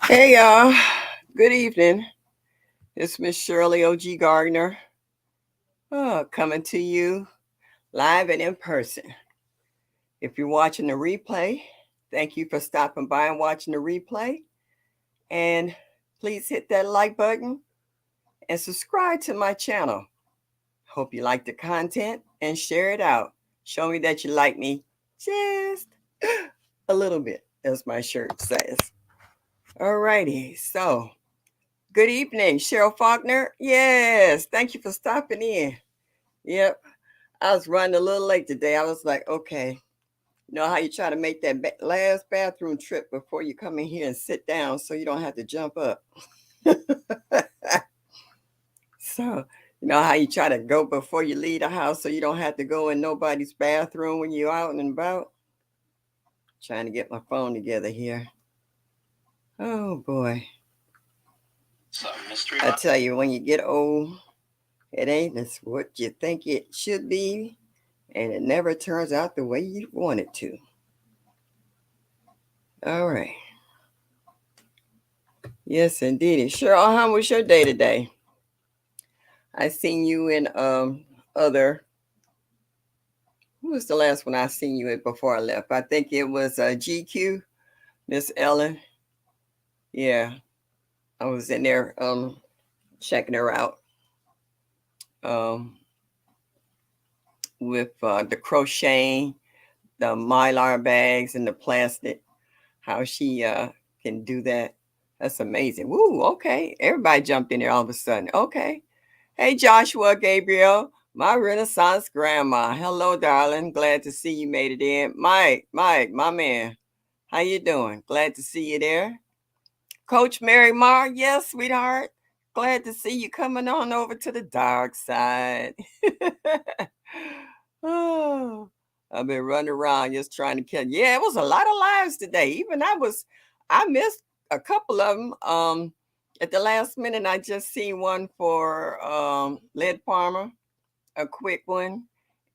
Hey y'all, good evening. It's Miss Shirley O.G. Gardner coming to you live and in person. If you're watching the replay, thank you for stopping by and watching the replay. And please hit that like button and subscribe to my channel. Hope you like the content and share it out. Show me that you like me just a little bit, as my shirt says. Alrighty, so good evening, Cheryl Faulkner. Yes, thank you for stopping in. Yep, I was running a little late today. I was like, okay, you know how you try to make that last bathroom trip before you come in here and sit down so you don't have to jump up. So, you know how you try to go before you leave the house so you don't have to go in nobody's bathroom when you're out and about? Trying to get my phone together here. Oh boy. I tell you, when you get old, it ain't as what you think it should be, and it never turns out the way you want it to. All right. Yes, indeed. Cheryl, how was your day today? I seen you in other. Who was the last one I seen you in before I left? I think it was GQ, Miss Ellen. Yeah, I was in there checking her out um with the crocheting, the mylar bags, and the plastic. How she can do that? That's amazing. Woo! Okay, everybody jumped in there all of a sudden. Okay. Hey, Joshua Gabriel, my Renaissance grandma. Hello, darling. Glad to see you made it in. Mike, my man. How you doing? Glad to see you there. Coach Mary Marr, yes, sweetheart. Glad to see you coming on over to the dark side. Oh, I've been running around just trying to catch. Yeah, it was a lot of lives today. Even I missed a couple of them. At the last minute, I just seen one for Led Palmer, a quick one,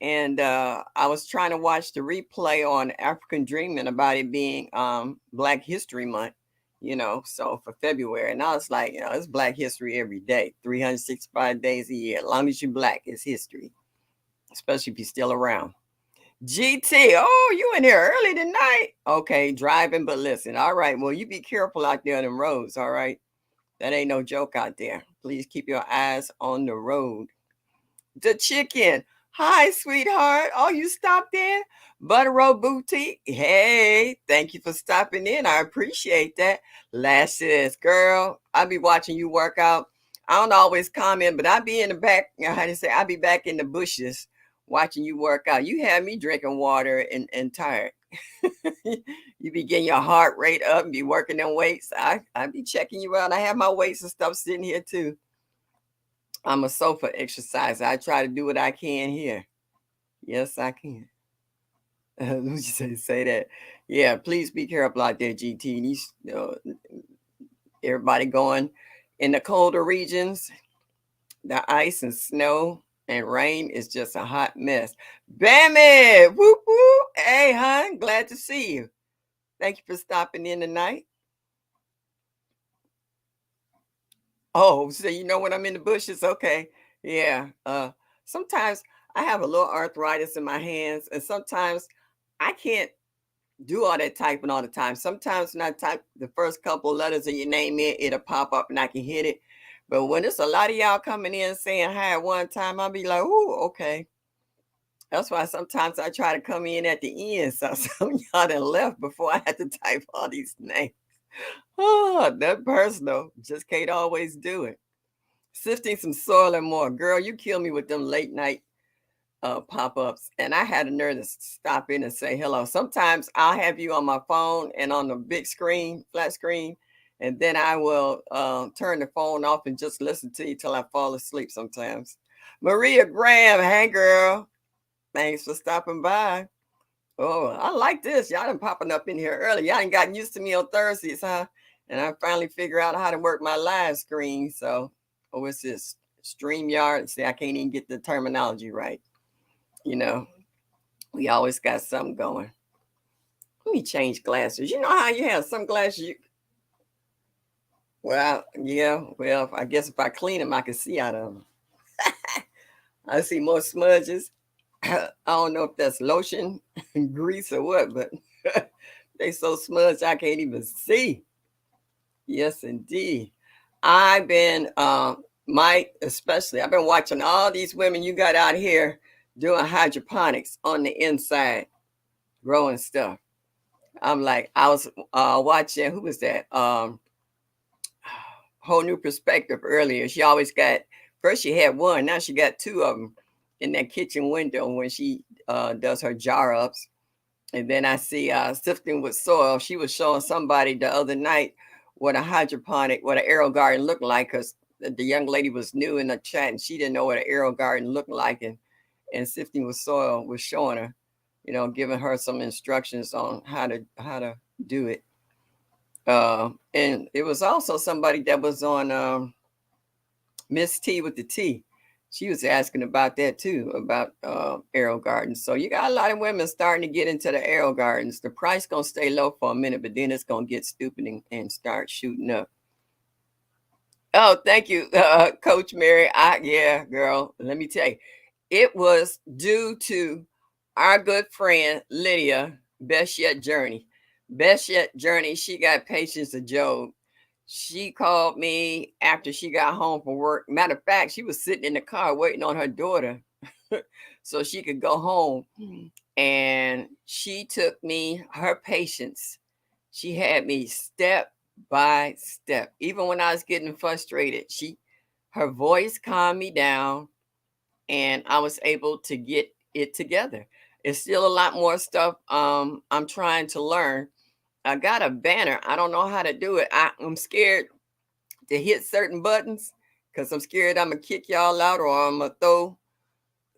and I was trying to watch the replay on African Dreaming about it being Black History Month. So for February, and I was like, it's Black History every day, 365 days a year. As long as you're Black, it's history, especially if you're still around. GT, oh, you in here early tonight? Okay, driving, but listen. All right, well, you be careful out there on the roads, all right? That ain't no joke out there. Please keep your eyes on the road. The chicken. Hi, sweetheart. Oh, you stopped in? Butter Roll Boutique. Hey, thank you for stopping in. I appreciate that. Lashes, girl. I'll be watching you work out. I don't always comment, but I'll be in the back. How to say? I'll be back in the bushes watching you work out. You have me drinking water and tired. You be getting your heart rate up and be working them weights. I be checking you out. I have my weights and stuff sitting here too. I'm a sofa exerciser. I try to do what I can here. Yes, I can. Let me say that. Yeah, please be careful out there, GT. Everybody going in the colder regions. The ice and snow and rain is just a hot mess. Bammy! Whoop whoop! Hey, hon, glad to see you. Thank you for stopping in tonight. Oh, so you know when I'm in the bushes? Okay. Yeah. Sometimes I have a little arthritis in my hands, and sometimes I can't do all that typing all the time. Sometimes when I type the first couple of letters of your name in, it'll pop up and I can hit it. But when it's a lot of y'all coming in saying hi at one time, I'll be like, "Ooh, okay." That's why sometimes I try to come in at the end, so some of y'all that left before I had to type all these names. Oh, that personal. Just can't always do it. Sifting some soil and more. Girl, you kill me with them late night pop-ups. And I had a nerve to stop in and say hello. Sometimes I'll have you on my phone and on the big screen, flat screen, and then I will turn the phone off and just listen to you till I fall asleep sometimes. Maria Graham, hey girl. Thanks for stopping by. Oh, I like this. Y'all done popping up in here early. Y'all ain't gotten used to me on Thursdays, huh? And I finally figure out how to work my live screen. So, what's this? StreamYard. See, I can't even get the terminology right. You know, we always got something going. Let me change glasses. You know how you have some glasses Well, yeah. Well, I guess if I clean them, I can see out of them. I see more smudges. I don't know if that's lotion, grease, or what, but they so smudged I can't even see. Yes, indeed. I've been, Mike, especially, I've been watching all these women you got out here doing hydroponics on the inside, growing stuff. I'm like, I was watching, who was that? Whole New Perspective earlier. She always got, first she had one, now she got two of them in that kitchen window when she does her jar ups. And then I see sifting with soil. She was showing somebody the other night what a hydroponic, what an aero garden looked like, because the young lady was new in the chat and she didn't know what an aero garden looked like. And sifting with soil was showing her, giving her some instructions on how to do it. And it was also somebody that was on Miss T with the T. She was asking about that too, about aero gardens. So you got a lot of women starting to get into the aero gardens. The price gonna stay low for a minute, but then it's gonna get stupid and start shooting up. Oh, thank you, Coach Mary. Yeah, girl. Let me tell you, it was due to our good friend Lydia, Best Yet Journey. Best Yet Journey, she got Patience of Job. She called me after she got home from work. Matter of fact, she was sitting in the car waiting on her daughter so she could go home. And she took me, her patience. She had me step by step. Even when I was getting frustrated, her voice calmed me down and I was able to get it together. It's still a lot more stuff I'm trying to learn. I got a banner. I don't know how to do it. I'm scared to hit certain buttons because I'm scared I'm gonna kick y'all out or I'm gonna throw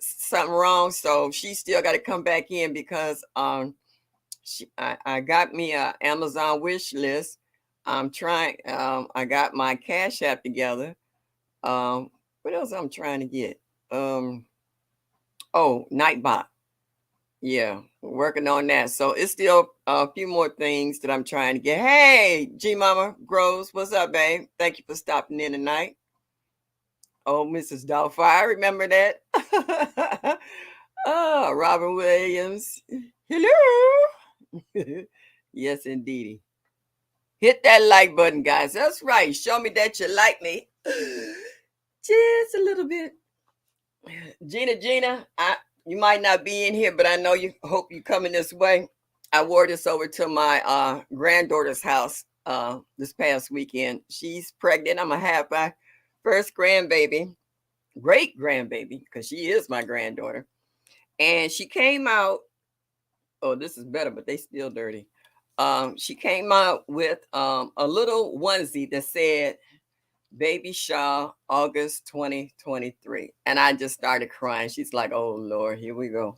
something wrong. So she still got to come back in because I got me a Amazon wish list. I'm trying. I got my Cash App together. What else I'm trying to get? Um, oh, Nightbot. Yeah, working on that. So it's still a few more things that I'm trying to get. Hey, G Mama Groves, what's up, babe? Thank you for stopping in tonight. Oh, Mrs. Doubtfire, I remember that. Oh, Robin Williams. Hello. Yes, indeedy. Hit that like button, guys. That's right. Show me that you like me. Just a little bit. Gina, you might not be in here, but I know you hope you coming this way. I wore this over to my granddaughter's house this past weekend. She's pregnant. I'm gonna have my first grandbaby, great grandbaby, because she is my granddaughter. And she came out. Oh, this is better, but they still dirty. She came out with a little onesie that said Baby Shaw, August 2023. And I just started crying. She's like, oh, Lord, here we go.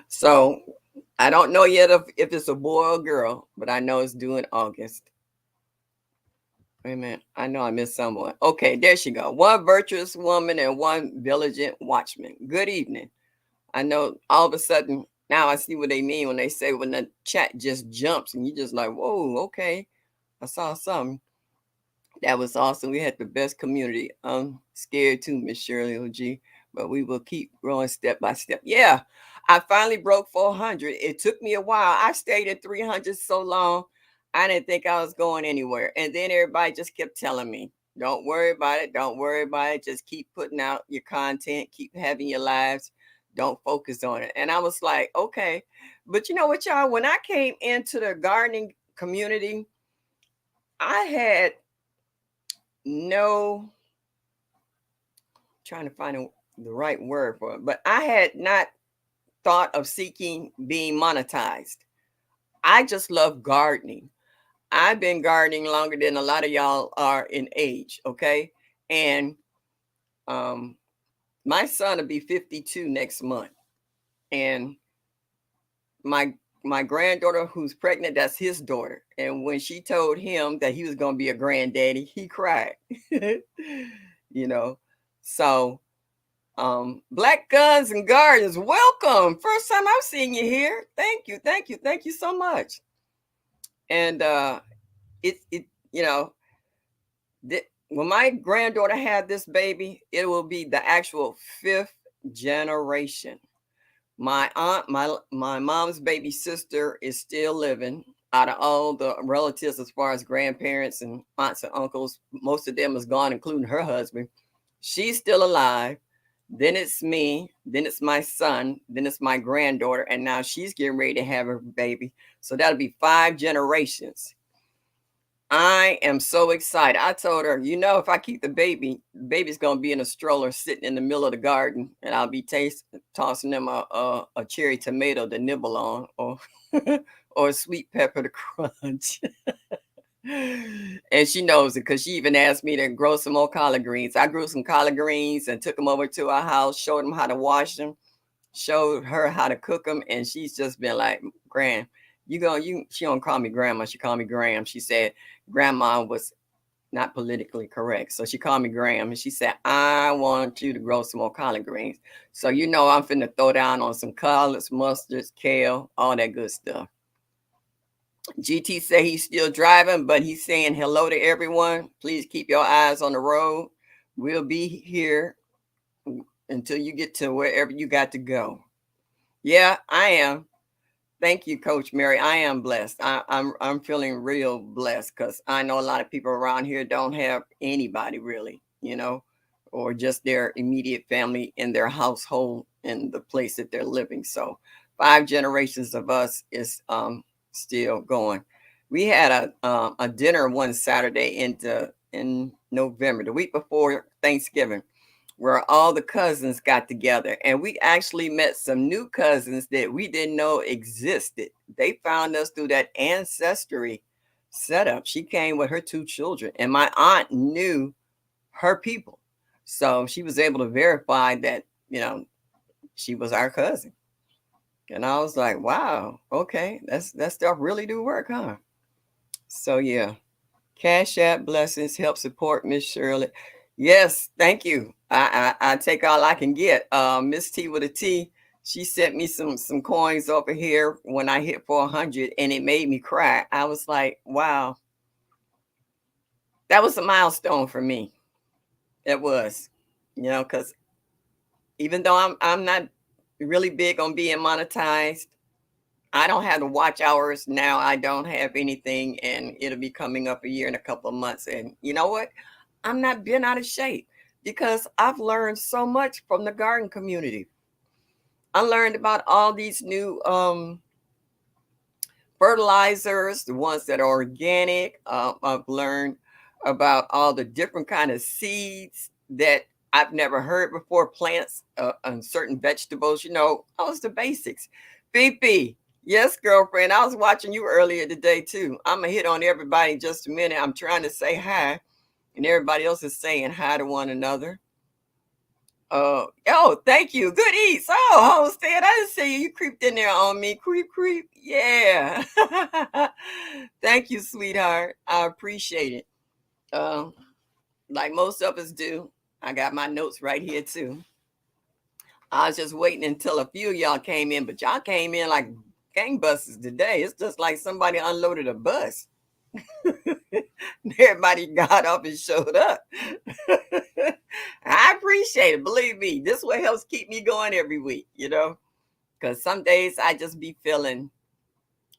So I don't know yet if it's a boy or girl, but I know it's due in August. Wait a minute. I know I missed someone. Okay, there she go. One virtuous woman and one vigilant watchman. Good evening. I know all of a sudden now I see what they mean when they say when the chat just jumps and you just like, whoa, okay. I saw something. That was awesome. We had the best community. I'm scared too, Miss Shirley OG, but we will keep growing step by step. Yeah, I finally broke 400. It took me a while. I stayed at 300 so long. I didn't think I was going anywhere. And then everybody just kept telling me, don't worry about it. Don't worry about it. Just keep putting out your content, keep having your lives. Don't focus on it. And I was like, okay. But you know what, y'all? When I came into the gardening community, I had no trying to find the right word for it, but I had not thought of seeking being monetized. I just love gardening. I've been gardening longer than a lot of y'all are in age, okay? And um my son will be 52 next month. And my my granddaughter who's pregnant, that's his daughter. And when she told him that he was going to be a granddaddy, he cried. you know. So Black Guns and Gardens, welcome. First time I've seen you here. Thank you so much. And it you know, when my granddaughter had this baby, it will be the actual fifth generation. My aunt, my mom's baby sister is still living. Out of all the relatives, as far as grandparents and aunts and uncles, most of them is gone, including her husband. She's still alive. Then it's me. Then it's my son. Then it's my granddaughter, and now she's getting ready to have her baby. So that'll be five generations. I am so excited. I told her, if I keep the baby's gonna be in a stroller sitting in the middle of the garden, and I'll be tossing them a cherry tomato to nibble on, or or a sweet pepper to crunch. And she knows it because she even asked me to grow some more collard greens. I grew some collard greens and took them over to our house, showed them how to wash them, showed her how to cook them, and she's just been like, Gran, she don't call me grandma, she called me Graham. She said grandma was not politically correct. So she called me Graham, and she said, I want you to grow some more collard greens. So I'm finna throw down on some collards, mustards, kale, all that good stuff. GT said he's still driving, but he's saying hello to everyone. Please keep your eyes on the road. We'll be here until you get to wherever you got to go. Yeah, I am. Thank you, Coach Mary. I am blessed. I'm feeling real blessed because I know a lot of people around here don't have anybody really, or just their immediate family in their household in the place that they're living. So 5 generations of us is still going. We had a dinner one Saturday in November, the week before Thanksgiving, where all the cousins got together, and we actually met some new cousins that we didn't know existed. They found us through that ancestry setup. She came with her 2 children, and my aunt knew her people. So she was able to verify that, she was our cousin. And I was like, wow, okay, that stuff really do work, huh? So yeah. Cash App blessings help support Miss Shirley. Yes, thank you. I take all I can get. Miss T with a T, she sent me some coins over here when I hit 400, and it made me cry. I was like, wow, that was a milestone for me. It was, because even though I'm not really big on being monetized, I don't have the watch hours now. I don't have anything, and it'll be coming up a year in a couple of months. And you know what? I'm not being out of shape because I've learned so much from the garden community. I learned about all these new fertilizers, the ones that are organic. I've learned about all the different kind of seeds that I've never heard before, plants and certain vegetables. All the basics. Fifi, yes, girlfriend. I was watching you earlier today too. I'm gonna hit on everybody in just a minute. I'm trying to say hi, and everybody else is saying hi to one another. Oh, thank you. Good eats. Oh, Homestead, I didn't see you. You creeped in there on me. Creep, creep. Yeah. Thank you, sweetheart. I appreciate it. Um, like most of us do. I got my notes right here too. I was just waiting until a few of y'all came in, but y'all came in like gangbusters today. It's just like somebody unloaded a bus. Everybody got up and showed up. I appreciate it. Believe me, this way helps keep me going every week, because some days I just be feeling,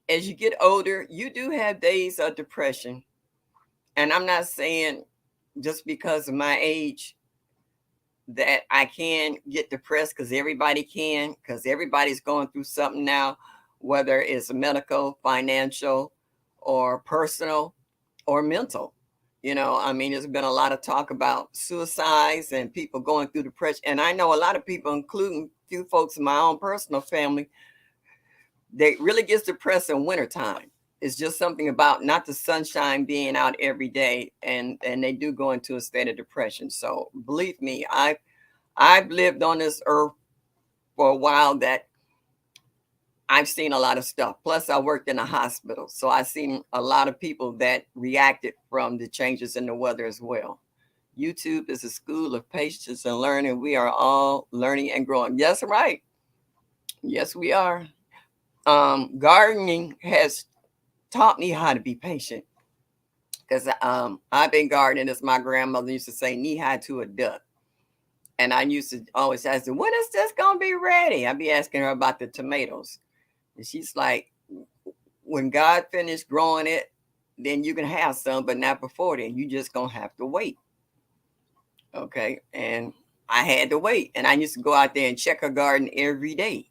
as you get older, you do have days of depression. And I'm not saying just because of my age that I can get depressed, because everybody can, because everybody's going through something now, whether it's medical, financial, or personal, or mental. There's been a lot of talk about suicides and people going through depression. And I know a lot of people, including a few folks in my own personal family, they really gets depressed in wintertime. It's just something about not the sunshine being out every day, and they do go into a state of depression. So believe me, I've lived on this earth for a while, that I've seen a lot of stuff. Plus, I worked in a hospital, so I've seen a lot of people that reacted from the changes in the weather as well. YouTube is a school of patience and learning. We are all learning and growing. Yes, right. Yes, we are. Gardening has taught me how to be patient. because I've been gardening, as my grandmother used to say, knee high to a duck. And I used to always ask her, when is this gonna be ready? I'd be asking her about the tomatoes. And she's like, when God finished growing it, then you can have some, but not before then. You just gonna have to wait. Okay. And I had to wait. And I used to go out there and check her garden every day,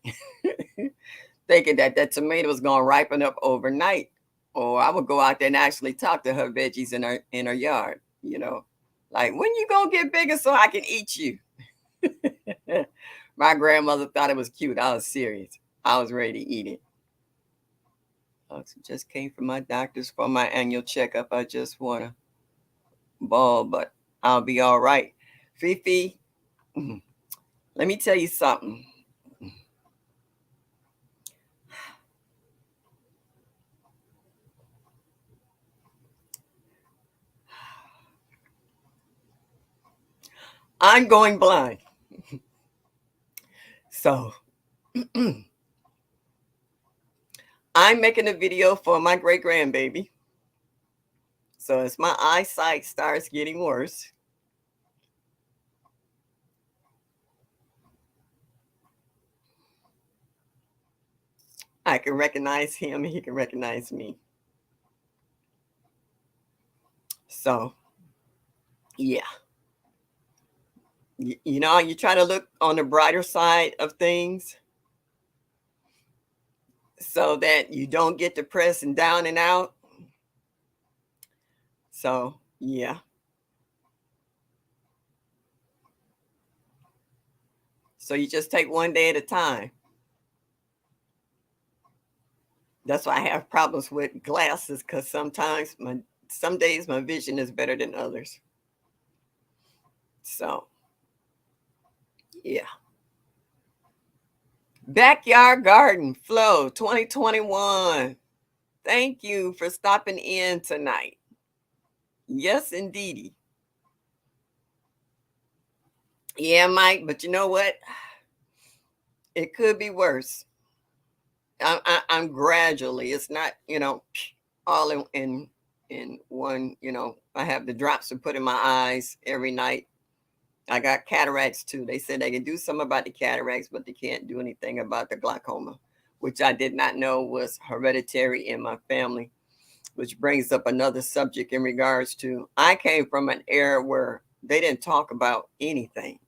thinking that that tomato was gonna ripen up overnight. Or I would go out there and actually talk to her veggies in her yard, like, when you gonna get bigger so I can eat you? My grandmother thought it was cute. I was serious. I was ready to eat it. Just came from my doctor's for my annual checkup. I just want to ball, but I'll be all right. Fifi, let me tell you something. I'm going blind. So I'm making a video for my great grandbaby. So as my eyesight starts getting worse, I can recognize him and he can recognize me. So, yeah. You try to look on the brighter side of things so that you don't get depressed and down and out. So, yeah. So you just take one day at a time. That's why I have problems with glasses, because some days my vision is better than others. So, yeah. Backyard Garden Flow 2021. Thank you for stopping in tonight. Yes, indeedy. Yeah, Mike, but you know what? It could be worse. I'm gradually. It's not, all in one. I have the drops to put in my eyes every night. I got cataracts too. They said they can do something about the cataracts, but they can't do anything about the glaucoma, which I did not know was hereditary in my family. Which brings up another subject in regards to, I came from an era where they didn't talk about anything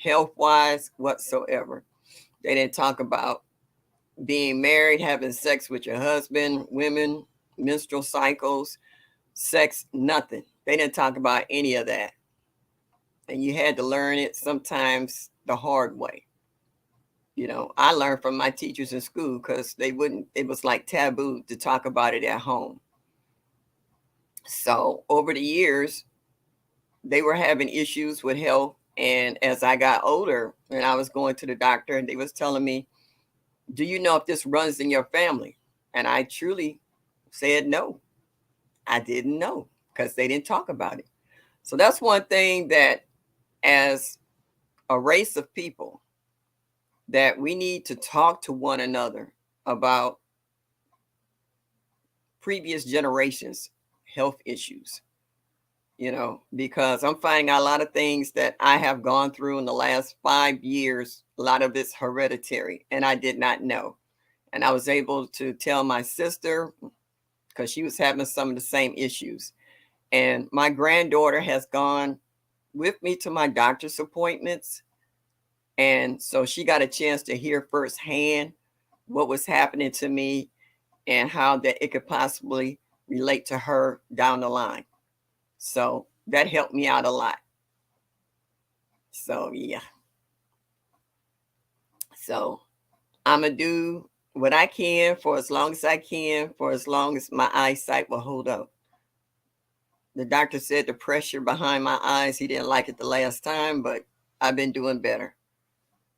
health wise whatsoever. They didn't talk about being married, having sex with your husband, women, menstrual cycles, sex, nothing. They didn't talk about any of that. And you had to learn it sometimes the hard way. I learned from my teachers in school because it was like taboo to talk about it at home. So over the years, they were having issues with health. And as I got older and I was going to the doctor, and they was telling me, do you know if this runs in your family? And I truly said no. I didn't know because they didn't talk about it. So that's one thing that, as a race of people, that we need to talk to one another about previous generations' health issues, because I'm finding out a lot of things that I have gone through in the last 5 years. A lot of it's hereditary, and I did not know. And I was able to tell my sister because she was having some of the same issues. And my granddaughter has gone with me to my doctor's appointments. And so she got a chance to hear firsthand what was happening to me and how that it could possibly relate to her down the line. So that helped me out a lot. So, yeah. So I'm going to do what I can for as long as I can, for as long as my eyesight will hold up. The doctor said the pressure behind my eyes, he didn't like it the last time, but I've been doing better.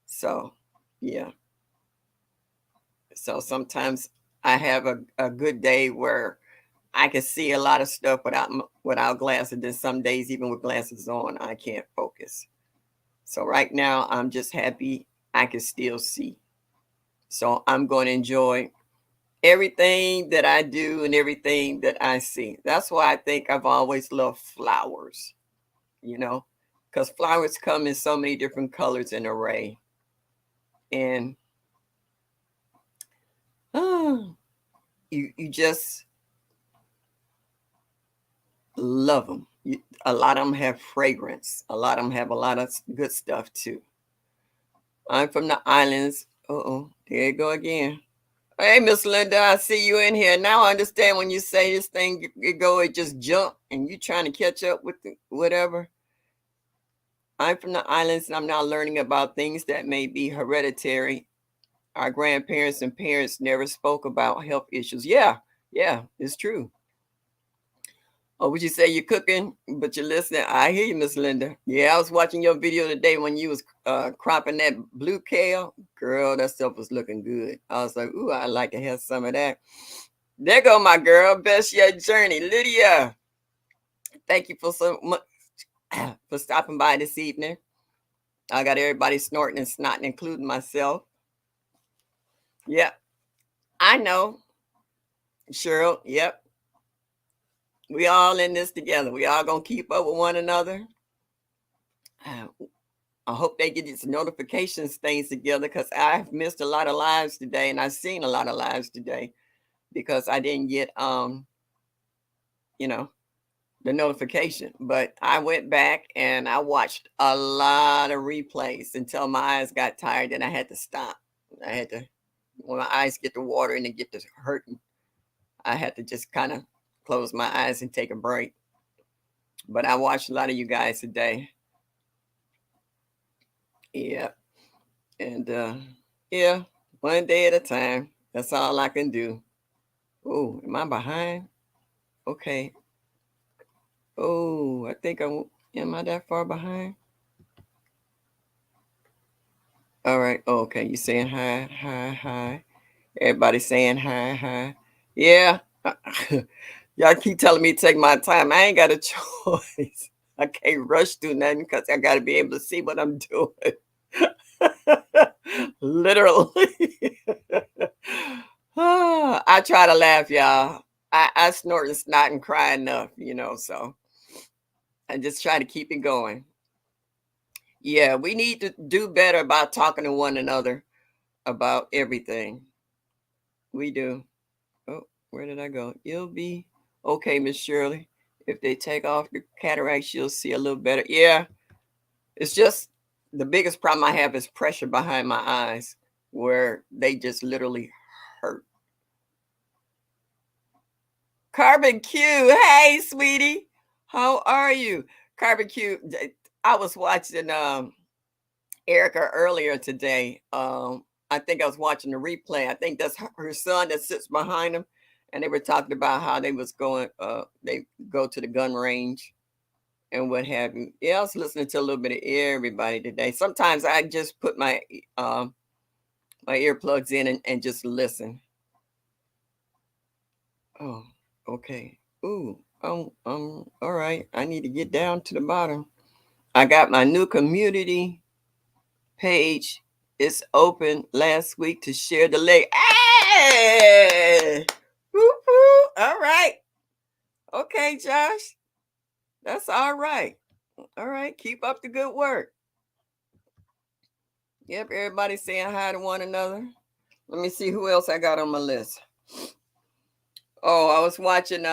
So, yeah. So sometimes I have a good day where I can see a lot of stuff without glasses. Then some days, even with glasses on, I can't focus. So right now, I'm just happy I can still see. So I'm going to enjoy everything that I do and everything that I see. That's why I think I've always loved flowers, you know, because flowers come in so many different colors and array. And oh, you just love them. A lot of them have fragrance. A lot of them have a lot of good stuff too. I'm from the islands. Uh-oh, there you go again. Hey, Miss Linda, I see you in here. Now I understand when you say this thing, it just jump and you trying to catch up with whatever. I'm from the islands and I'm now learning about things that may be hereditary. Our grandparents and parents never spoke about health issues. Yeah, yeah, it's true. Or would you say you're cooking, but you're listening? I hear you, Miss Linda. Yeah, I was watching your video today when you was cropping that blue kale. Girl, that stuff was looking good. I was like, ooh, I'd like to have some of that. There go my girl, Best Yet Journey, Lydia. Thank you for so much for stopping by this evening. I got everybody snorting and snotting, including myself. Yep, I know, Cheryl. Yep, we all in this together. We all gonna keep up with one another. I hope they get these notifications things together because I've missed a lot of lives today, and I've seen a lot of lives today because I didn't get you know, the notification. But I went back and I watched a lot of replays until my eyes got tired and I had to stop. I had to, when my eyes get to water and they get to hurting, I had to just kind of close my eyes and take a break. But I watched a lot of you guys today. Yeah. And yeah, one day at a time. That's all I can do. Oh, am I behind? Okay. Oh, I think am I that far behind? All right. Oh, okay. You saying hi, hi, hi. Everybody saying hi, hi. Yeah. Y'all keep telling me to take my time. I ain't got a choice. I can't rush through nothing because I got to be able to see what I'm doing. Literally. I try to laugh, y'all. I snort and snot and cry enough, so I just try to keep it going. Yeah, we need to do better about talking to one another about everything. We do. Oh, where did I go? You'll be okay, Miss Shirley. If they take off the cataracts, you'll see a little better. Yeah, it's just the biggest problem I have is pressure behind my eyes where they just literally hurt. Carbon Q, hey, sweetie. How are you? Carbon Q, I was watching Erica earlier today. I think I was watching the replay. I think that's her son that sits behind him, and they were talking about how they was going. They go to the gun range and what have you. Yeah, I was listening to a little bit of everybody today. Sometimes I just put my earplugs in and just listen. Oh, okay. Ooh, all right. I need to get down to the bottom. I got my new community page is open last week to share the link. Hey! Woo-hoo. All right. Okay, Josh. That's all right. All right. Keep up the good work. Yep, everybody's saying hi to one another. Let me see who else I got on my list. Oh, I was watching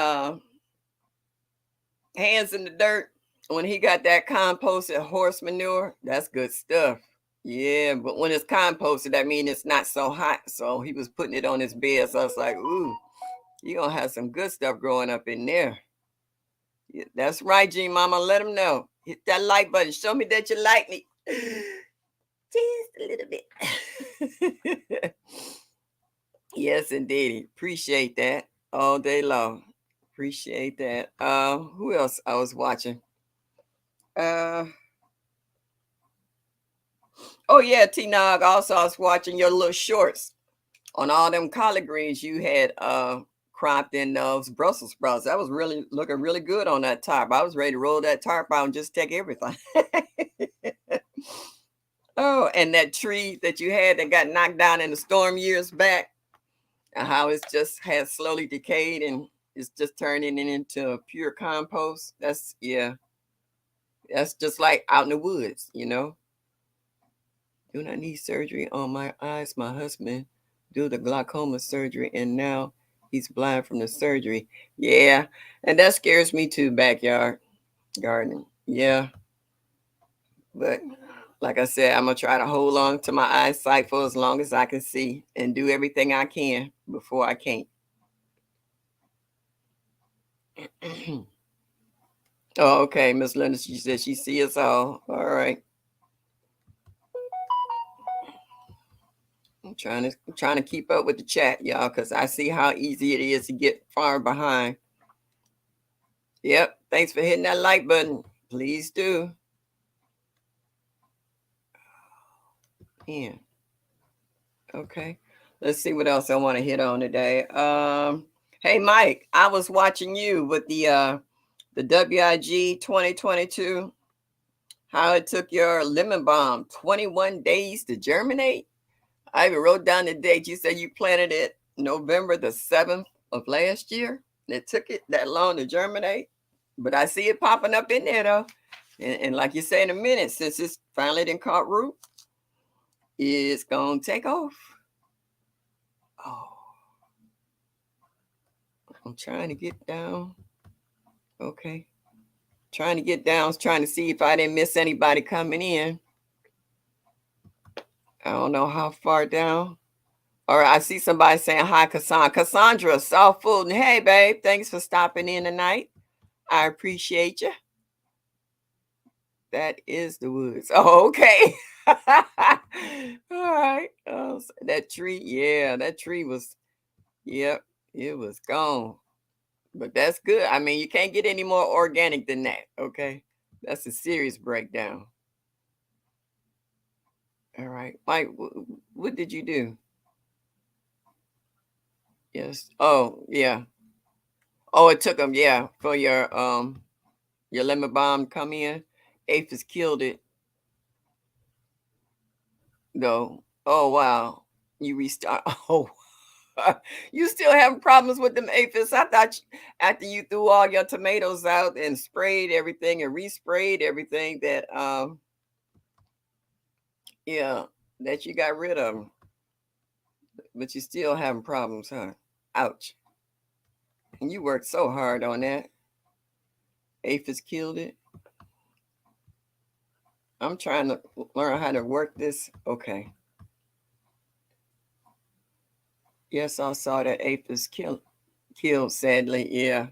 Hands in the Dirt when he got that composted horse manure. That's good stuff. Yeah, but when it's composted, that means it's not so hot. So he was putting it on his bed. So I was like, ooh, you're going to have some good stuff growing up in there. Yeah, that's right, G Mama. Let him know. Hit that like button. Show me that you like me. Just a little bit. Yes, indeed. Appreciate that all day long. Appreciate that. Who else I was watching? Uh, oh yeah, T Nog. Also, I was watching your little shorts on all them collard greens you had cropped in those Brussels sprouts. That was really looking really good on that tarp. I was ready to roll that tarp out and just take everything. Oh, and that tree that you had that got knocked down in the storm years back. and how it's just has slowly decayed and it's just turning it into a pure compost. That's, yeah, that's just like out in the woods, you know. Do not need surgery on my eyes. My husband do the glaucoma surgery, and now he's blind from the surgery. Yeah, and that scares me too. Backyard gardening. Yeah, but like I said, I'm gonna try to hold on to my eyesight for as long as I can see and do everything I can before I can't. Oh, okay, Miss Linda. She said she see us all. All right. I'm trying to keep up with the chat, y'all, because I see how easy it is to get far behind. Yep. Thanks for hitting that like button. Please do. Yeah. Okay. Let's see what else I want to hit on today. Hey Mike, I was watching you with the WIG 2022. How it took your lemon balm 21 days to germinate. I even wrote down the date. You said you planted it November the 7th of last year. And it took it that long to germinate. But I see it popping up in there though. And like you say in a minute, since it's finally done caught root, it's gonna take off. Oh, I'm trying to get down. Okay. Trying to get down, trying to see if I didn't miss anybody coming in. I don't know how far down. All right, I see somebody saying hi, Cassandra, soft food. And hey, babe, thanks for stopping in tonight. I appreciate you. That is the woods. Oh, okay. All right. Oh, that tree, yeah, that tree was, yep, it was gone. But that's good. I mean, you can't get any more organic than that. Okay. That's a serious breakdown. All right. Mike, what did you do? Yes. Oh, yeah. Oh, it took them, yeah, for your lemon balm come in. Aphis killed it though. Oh wow. You restart. Oh, you still having problems with them aphids? I thought after you threw all your tomatoes out and sprayed everything and resprayed everything that yeah, that you got rid of them, but you still having problems, huh? Ouch. And you worked so hard on that. Aphids killed it. I'm trying to learn how to work this. Okay. Yes, I saw that aphids killed sadly. Yeah.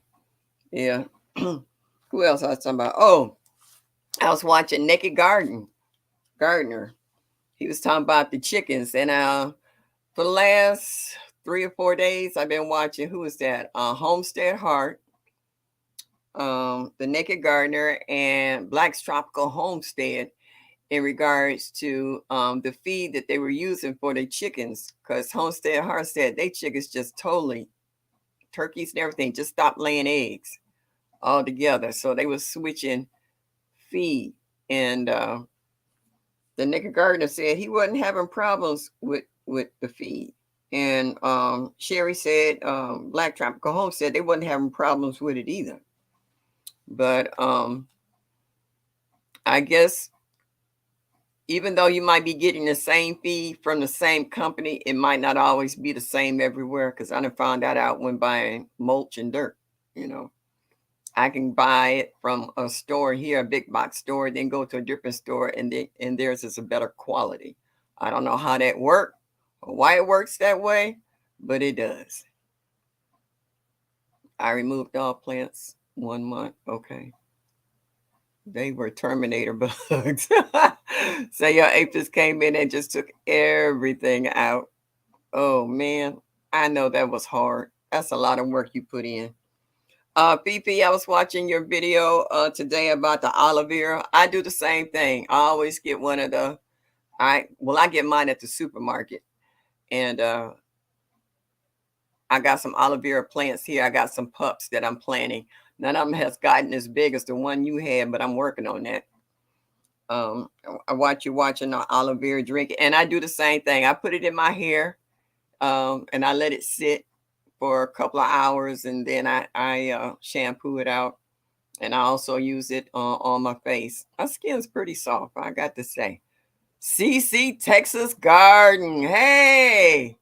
Yeah. Who else I was talking about? Oh, I was watching Naked Gardener. He was talking about the chickens, and for the last 3 or 4 days, I've been watching. Who is that? Homestead Heart, the Naked Gardener, and Black's Tropical Homestead in regards to the feed that they were using for their chickens. Because Homestead Heart said they chickens just totally, turkeys and everything, just stopped laying eggs altogether. So they were switching feed, and the Naked Gardener said he wasn't having problems with the feed. And Sherry said, Black Tropical Home said they wasn't having problems with it either. But I guess even though you might be getting the same feed from the same company, it might not always be the same everywhere. Because I done found that out when buying mulch and dirt. You know, I can buy it from a store here, a big box store, then go to a different store, and theirs is a better quality. I don't know how that works or why it works that way, but it does. I removed all plants 1 month. Okay. They were Terminator bugs. So your aphids came in and just took everything out. Oh man, I know that was hard. That's a lot of work you put in. Fifi, I was watching your video today about the aloe vera. I do the same thing. I always get one of the I get mine at the supermarket. And I got some aloe vera plants here. I got some pups that I'm planting. None of them has gotten as big as the one you had, but I'm working on that. I watch you watching the aloe vera drink, and I do the same thing. I put it in my hair. and I let it sit for a couple of hours, and then I shampoo it out, and I also use it on my face. My skin's pretty soft, I got to say. CC Texas Garden. Hey,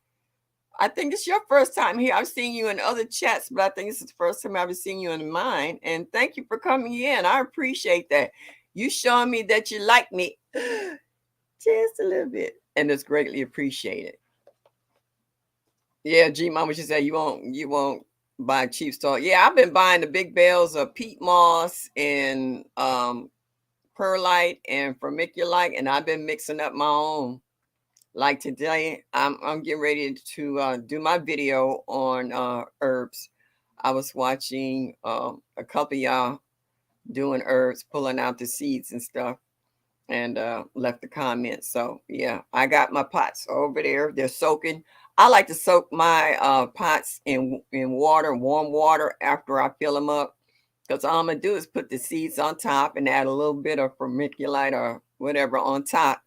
I think it's your first time here. I've seen you in other chats, but I think this is the first time I've seen you in mine. And thank you for coming in. I appreciate that. You showing me that you like me just a little bit, and it's greatly appreciated. Yeah, G Mama, she said you won't buy cheap stuff. Yeah, I've been buying the big bales of peat moss and perlite and vermiculite, and I've been mixing up my own. Like today, I'm getting ready to do my video on herbs. I was watching a couple of y'all doing herbs, pulling out the seeds and stuff, and left a comment. So yeah, I got my pots over there. They're soaking. I like to soak my pots in water, warm water, after I fill them up. Because all I'm gonna do is put the seeds on top and add a little bit of vermiculite or whatever on top,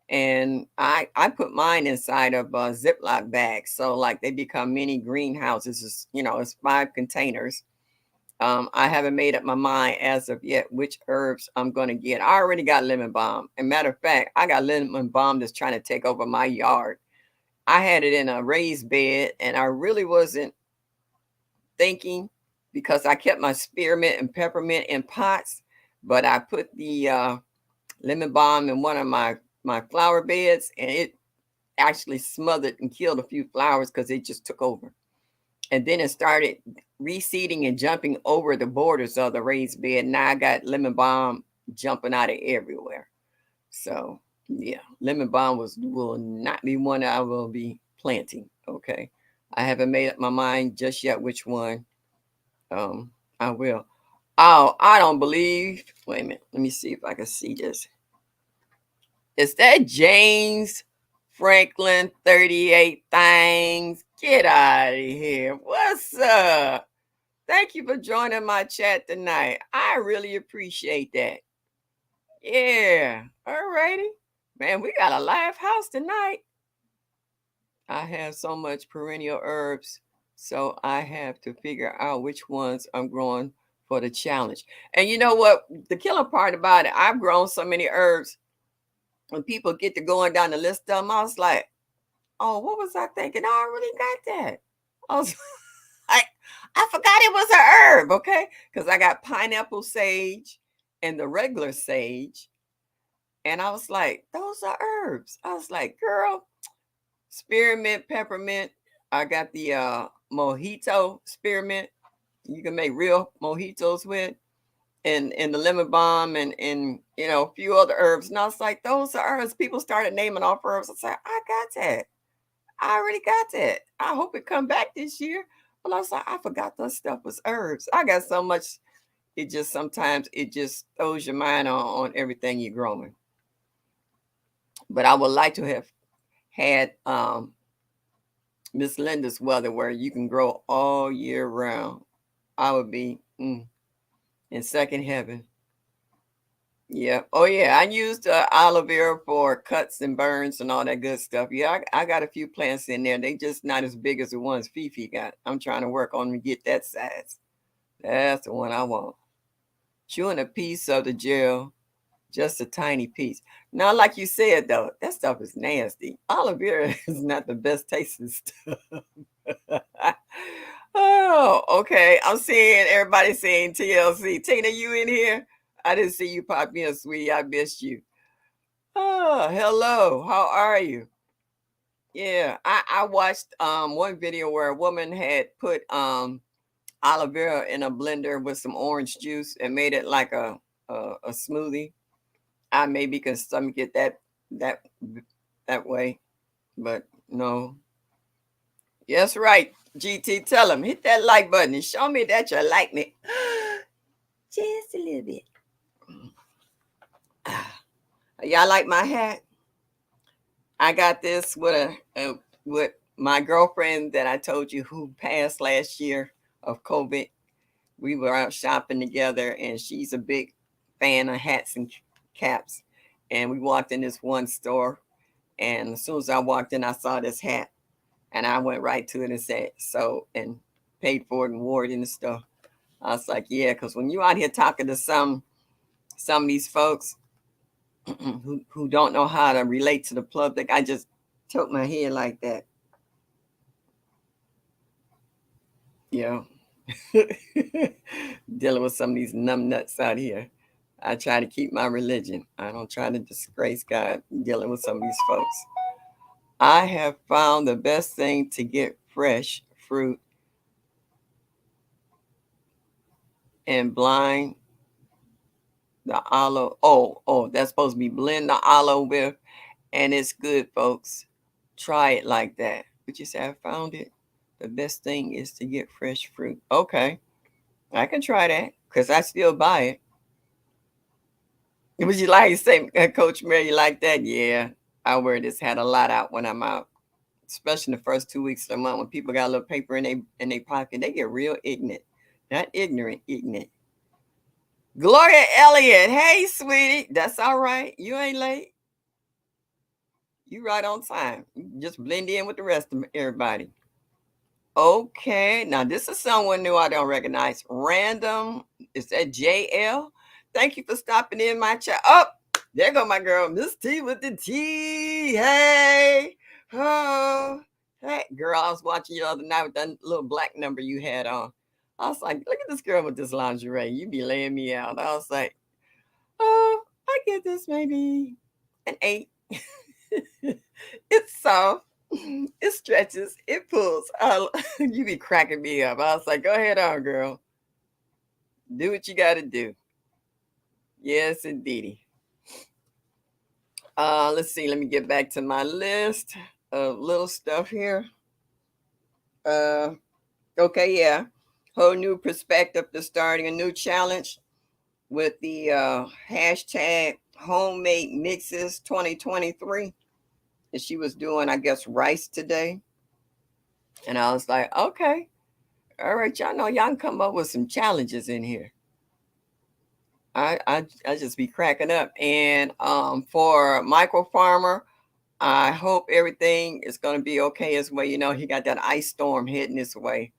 and I put mine inside of Ziploc bags, so like they become mini greenhouses. It's 5 containers. I haven't made up my mind as of yet which herbs I'm gonna get. I already got lemon balm. And matter of fact, I got lemon balm that's trying to take over my yard. I had it in a raised bed, and I really wasn't thinking, because I kept my spearmint and peppermint in pots, but I put the lemon balm in one of my flower beds, and it actually smothered and killed a few flowers because it just took over. And then it started reseeding and jumping over the borders of the raised bed. Now I got lemon balm jumping out of everywhere. So yeah, lemon balm will not be one I will be planting. Okay, I haven't made up my mind just yet which one. I will. Oh, I don't believe. Wait a minute. Let me see if I can see this. Is that James Franklin 38 things? Get out of here. What's up? Thank you for joining my chat tonight. I really appreciate that. Yeah. All righty. Man, we got a live house tonight. I have so much perennial herbs, so I have to figure out which ones I'm growing for the challenge. And you know what? The killer part about it, I've grown so many herbs. When people get to going down the list of them, I was like, oh, what was I thinking? I already got that. I was like, I forgot it was a herb, okay? Because I got pineapple sage and the regular sage. And I was like, those are herbs. I was like, girl, spearmint, peppermint. I got the mojito spearmint. You can make real mojitos with. And the lemon balm and a few other herbs. And I was like, those are herbs. People started naming off herbs. I said, I got that. I already got that. I hope it come back this year. But I was like, I forgot those stuff was herbs. I got so much. It just sometimes it just throws your mind on everything you're growing. But I would like to have had Miss Linda's weather where you can grow all year round. I would be in second heaven. Yeah. Oh, yeah. I used aloe vera for cuts and burns and all that good stuff. Yeah, I got a few plants in there. They just not as big as the ones Fifi got. I'm trying to work on to get that size. That's the one I want. Chewing a piece of the gel, just a tiny piece. Now, like you said, though, that stuff is nasty. Aloe vera is not the best tasting stuff. Oh, okay. I'm seeing everybody saying TLC. Tina, you in here? I didn't see you pop in, sweetie. I missed you. Oh, hello. How are you? Yeah, I watched one video where a woman had put aloe vera in a blender with some orange juice and made it like a smoothie. I maybe can stomach it that that way, but no. Yes, right. GT, tell him hit that like button and show me that you like me. Just a little bit. Y'all like my hat? I got this with my girlfriend that I told you who passed last year of COVID. We were out shopping together, and she's a big fan of hats and caps. And we walked in this one store, and as soon as I walked in, I saw this hat. And I went right to it and said so and paid for it and wore it in the store. I was like, yeah, because when you out here talking to some of these folks who don't know how to relate to the public, I just tilt my head like that. You know, dealing with some of these numb nuts out here. I try to keep my religion. I don't try to disgrace God dealing with some of these folks. I have found the best thing to get fresh fruit and blind the olive. Oh, that's supposed to be blend the olive with, and it's good, folks. Try it like that. But you say, I found it. The best thing is to get fresh fruit. Okay, I can try that because I still buy it. Would you like to say, Coach Mary, you like that? Yeah, I wear this hat a lot out when I'm out, especially in the first 2 weeks of the month when people got a little paper in their pocket. They get real ignorant, not ignorant, ignorant. Gloria Elliott, hey sweetie, that's all right. You ain't late. You right on time. You just blend in with the rest of everybody. Okay, now this is someone new I don't recognize. Random, is that JL? Thank you for stopping in my chat. Oh, there go my girl, Miss T with the T. Hey, oh, hey, girl. I was watching you the other night with that little black number you had on. I was like, look at this girl with this lingerie. You be laying me out. I was like, oh, I get this maybe an 8. It's soft. It stretches. It pulls. You be cracking me up. I was like, go ahead on, girl. Do what you got to do. Yes, indeedy. Let's see. Let me get back to my list of little stuff here. Uh, okay, yeah. Whole new perspective to starting a new challenge with the hashtag homemade mixes 2023. And she was doing, I guess, rice today. And I was like, okay, all right, y'all know y'all can come up with some challenges in here. I just be cracking up. And for Michael Farmer, I hope everything is gonna be okay as well. You know, he got that ice storm hitting this way.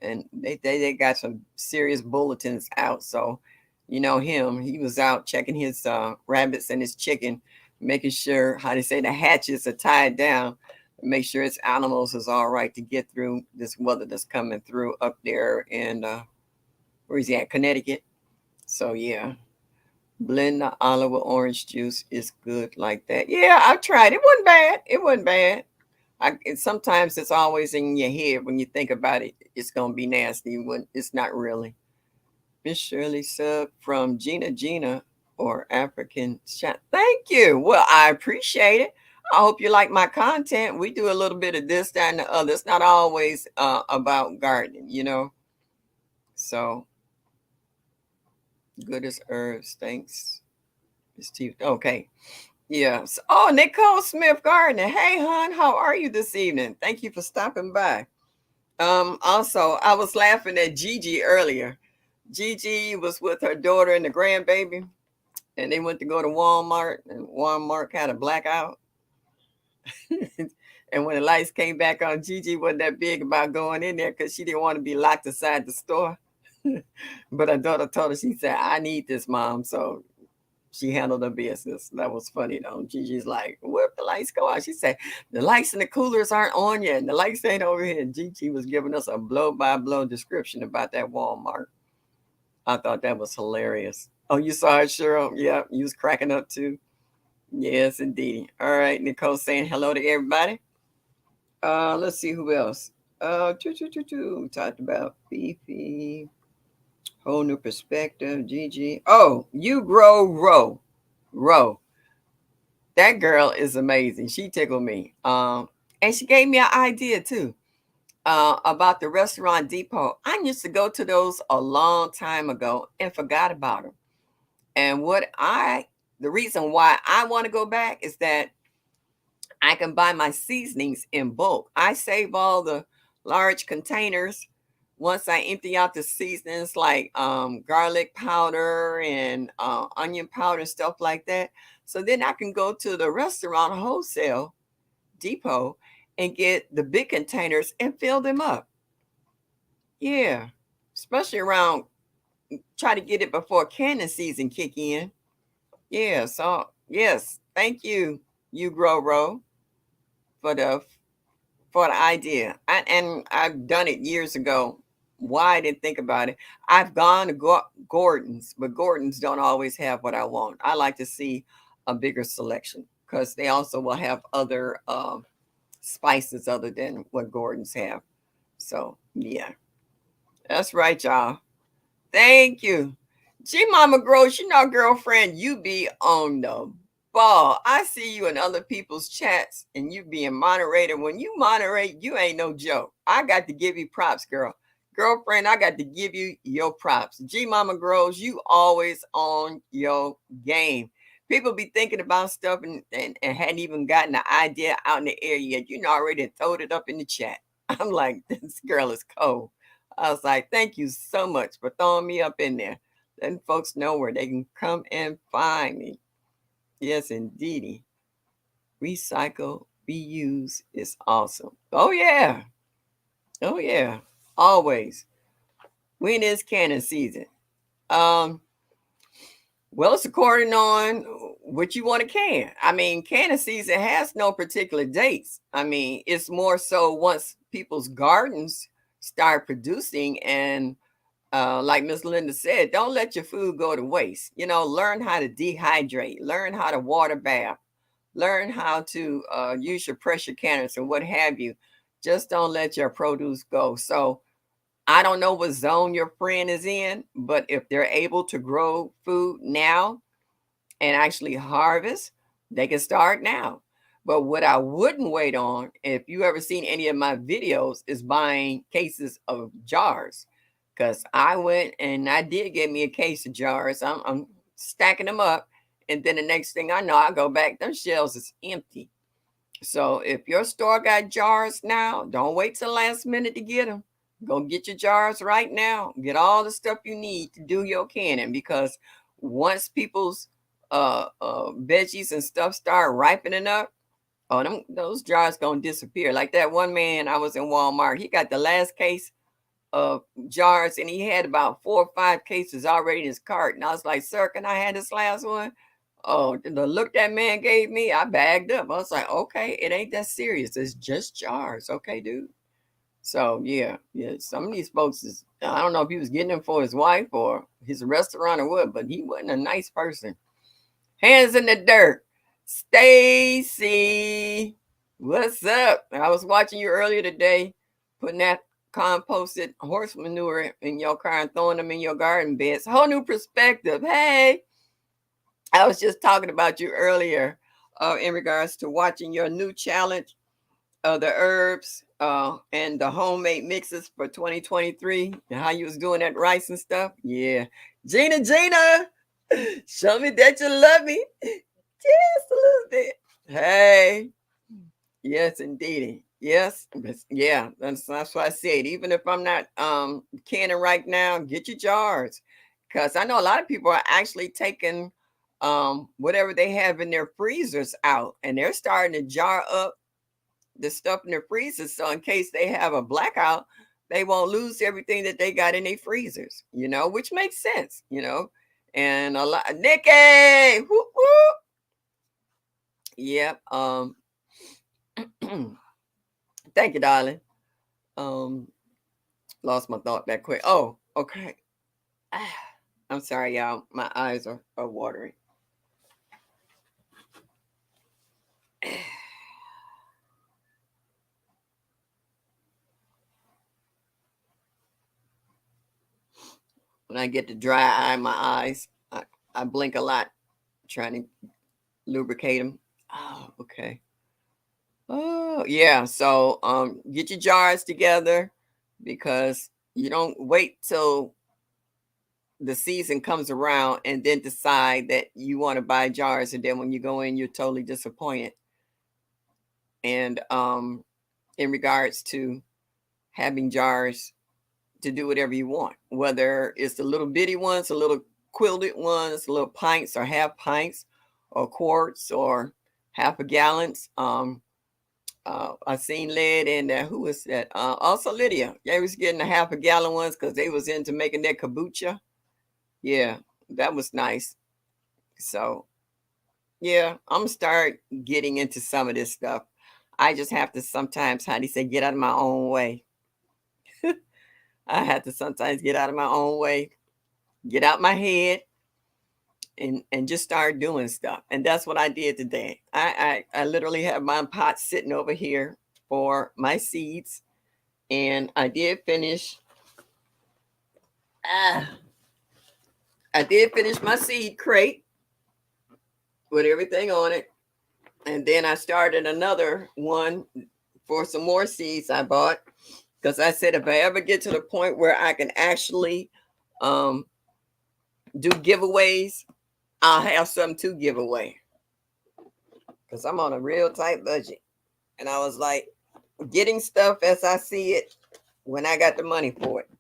And they got some serious bulletins out. So, you know him, he was out checking his rabbits and his chicken, making sure how they say the hatches are tied down, make sure his animals is all right to get through this weather that's coming through up there in where is he at, Connecticut. So yeah, blend the olive with orange juice is good like that. Yeah, I tried. It wasn't bad. It wasn't bad. Sometimes it's always in your head when you think about it. It's gonna be nasty when it's not really. Miss Shirley Sub from Gina or African chat. Thank you. Well, I appreciate it. I hope you like my content. We do a little bit of this, that, and the other. It's not always about gardening, you know. So good as herbs. Thanks, Miss T. Okay. Yes. Oh, Nicole Smith Gardner. Hey, hon, how are you this evening? Thank you for stopping by. Also, I was laughing at Gigi earlier. Gigi was with her daughter and the grandbaby, and they went to go to Walmart, and Walmart had a blackout. And when the lights came back on, Gigi wasn't that big about going in there because she didn't want to be locked inside the store. But her daughter told her, she said, I need this, mom. So she handled her business. That was funny though. Gigi's like, where the lights go out? She said, the lights in the coolers aren't on yet. And the lights ain't over here. And Gigi was giving us a blow by blow description about that Walmart. I thought that was hilarious. Oh, you saw it, Cheryl? Yeah, you was cracking up too. Yes, indeed. All right, Nicole saying hello to everybody. Let's see who else. We talked about Beefy. Whole new perspective. Gigi. Oh, you Row. That girl is amazing. She tickled me. And she gave me an idea too. About the restaurant depot. I used to go to those a long time ago and forgot about them. And the reason why I want to go back is that I can buy my seasonings in bulk. I save all the large containers once I empty out the seasonings like garlic powder and onion powder and stuff like that. So then I can go to the restaurant wholesale depot and get the big containers and fill them up. Yeah, especially around, try to get it before canning season kick in. Yeah, so yes, thank you, you Grow Row, for the idea. And I've done it years ago. Why I didn't think about it. I've gone to Gordon's, but Gordon's don't always have what I want. I like to see a bigger selection because they also will have other spices other than what Gordon's have. So yeah, that's right, y'all. Thank you. G Mama Gross, girlfriend, you be on the ball. I see you in other people's chats and you being moderated. When you moderate, you ain't no joke. I got to give you props, girl. Girlfriend, I got to give you your props. G Mama Grows, you always on your game. People be thinking about stuff and hadn't even gotten the idea out in the air yet. You know, already throwed it up in the chat. I'm like, this girl is cold. I was like, thank you so much for throwing me up in there. Letting folks know where they can come and find me. Yes, indeedy. Recycle, reuse is awesome. Oh, yeah. Oh, yeah. Always. When is canning season? Um, well, it's according on what you want to can. I mean, canning season has no particular dates. I mean, it's more so once people's gardens start producing and like Miss Linda said, don't let your food go to waste. You know, learn how to dehydrate, learn how to water bath, learn how to use your pressure canners or what have you. Just don't let your produce go. So I don't know what zone your friend is in, but if they're able to grow food now and actually harvest, they can start now. But what I wouldn't wait on, if you ever seen any of my videos, is buying cases of jars. Because I went and I did get me a case of jars. I'm stacking them up. And then the next thing I know, I go back, them shelves is empty. So if your store got jars now, don't wait till the last minute to get them. Go get your jars right now. Get all the stuff you need to do your canning because once people's veggies and stuff start ripening up, oh, those jars gonna disappear. Like that one man, I was in Walmart. He got the last case of jars and he had about 4 or 5 cases already in his cart. And I was like, sir, can I have this last one? Oh, the look that man gave me, I bagged up. I was like, okay, it ain't that serious. It's just jars. Okay, dude. So yeah, some of these folks is, I don't know if he was getting them for his wife or his restaurant or what, but he wasn't a nice person. Hands in the dirt. Stacy, what's up? I was watching you earlier today, putting that composted horse manure in your car and throwing them in your garden beds. Whole new perspective. Hey, I was just talking about you earlier in regards to watching your new challenge of the herbs and the homemade mixes for 2023 and how you was doing that rice and stuff. Yeah. Gina, show me that you love me. Just a little bit. Hey. Yes, indeed. Yes. Yeah. That's what I said. Even if I'm not canning right now, get your jars. Because I know a lot of people are actually taking whatever they have in their freezers out and they're starting to jar up the stuff in their freezers. So in case they have a blackout, they won't lose everything that they got in their freezers, which makes sense, And a lot Nikki, whoop, whoop. Yep. Thank you, darling. Um, lost my thought that quick. Oh, okay. I'm sorry, y'all. My eyes are watering. When I get to dry eye in my eyes, I blink a lot trying to lubricate them. Oh, okay. Oh, yeah. So get your jars together because you don't wait till the season comes around and then decide that you want to buy jars and then when you go in you're totally disappointed. And in regards to having jars to do whatever you want, whether it's the little bitty ones, the little quilted ones, little pints or half pints or quarts or half a gallons. I seen lead in there. Who was that? Also Lydia. They was getting the half a gallon ones because they was into making their kombucha. Yeah, that was nice. So yeah, I'm gonna start getting into some of this stuff. I just have to sometimes, how do you say, get out of my own way. I have to sometimes get out of my own way, get out my head, and just start doing stuff. And that's what I did today. I literally have my pot sitting over here for my seeds, and I did finish. Ah, I did finish my seed crate with everything on it, and then I started another one for some more seeds I bought because I said if I ever get to the point where I can actually um, do giveaways, I'll have something to give away because I'm on a real tight budget. And I was like, getting stuff as I see it when I got the money for it.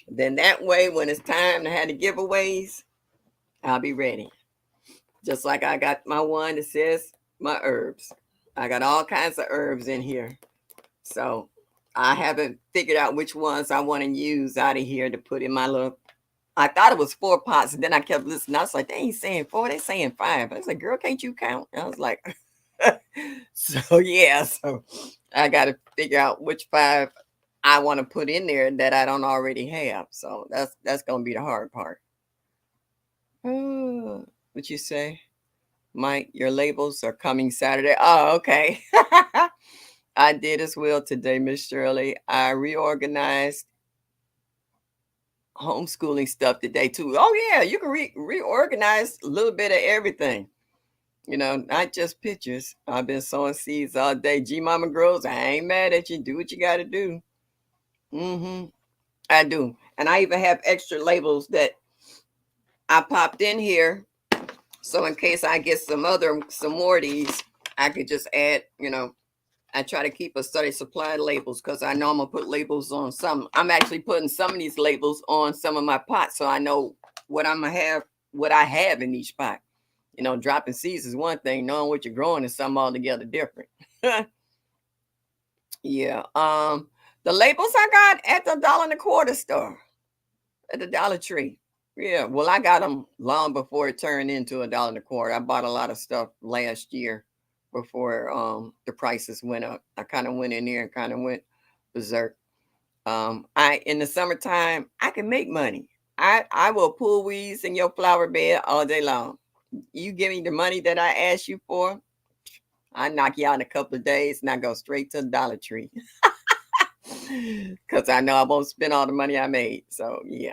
Then that way, when it's time to have the giveaways, I'll be ready. Just like I got my one that says my herbs. I got all kinds of herbs in here. So I haven't figured out which ones I want to use out of here to put in my little. I thought it was 4 pots, and then I kept listening. I was like, they ain't saying 4, they saying 5. I was like, girl, can't you count? I was like, so yeah, so I got to figure out which 5 I want to put in there that I don't already have. So that's gonna be the hard part. What you say, Mike? Your labels are coming Saturday. Oh, okay. I did as well today, Miss Shirley. I reorganized homeschooling stuff today too. Oh yeah, you can reorganize a little bit of everything. Not just pictures. I've been sowing seeds all day. G Mama Grows, I ain't mad at you. Do what you got to do. Mm-hmm. I do. And I even have extra labels that I popped in here. So in case I get some more of these, I could just add, I try to keep a steady supply of labels because I know I'm gonna put labels on some. I'm actually putting some of these labels on some of my pots so I know what I'm gonna have, what I have in each pot. Dropping seeds is one thing, knowing what you're growing is something altogether different. Yeah. The labels I got at the $1.25 store at the Dollar Tree. Yeah. Well, I got them long before it turned into $1.25. I bought a lot of stuff last year before the prices went up. I kind of went in there and kind of went berserk. I in the summertime I can make money. I will pull weeds in your flower bed all day long. You give me the money that I asked you for, I knock you out in a couple of days and I go straight to the Dollar Tree. Because I know I won't spend all the money I made. So yeah.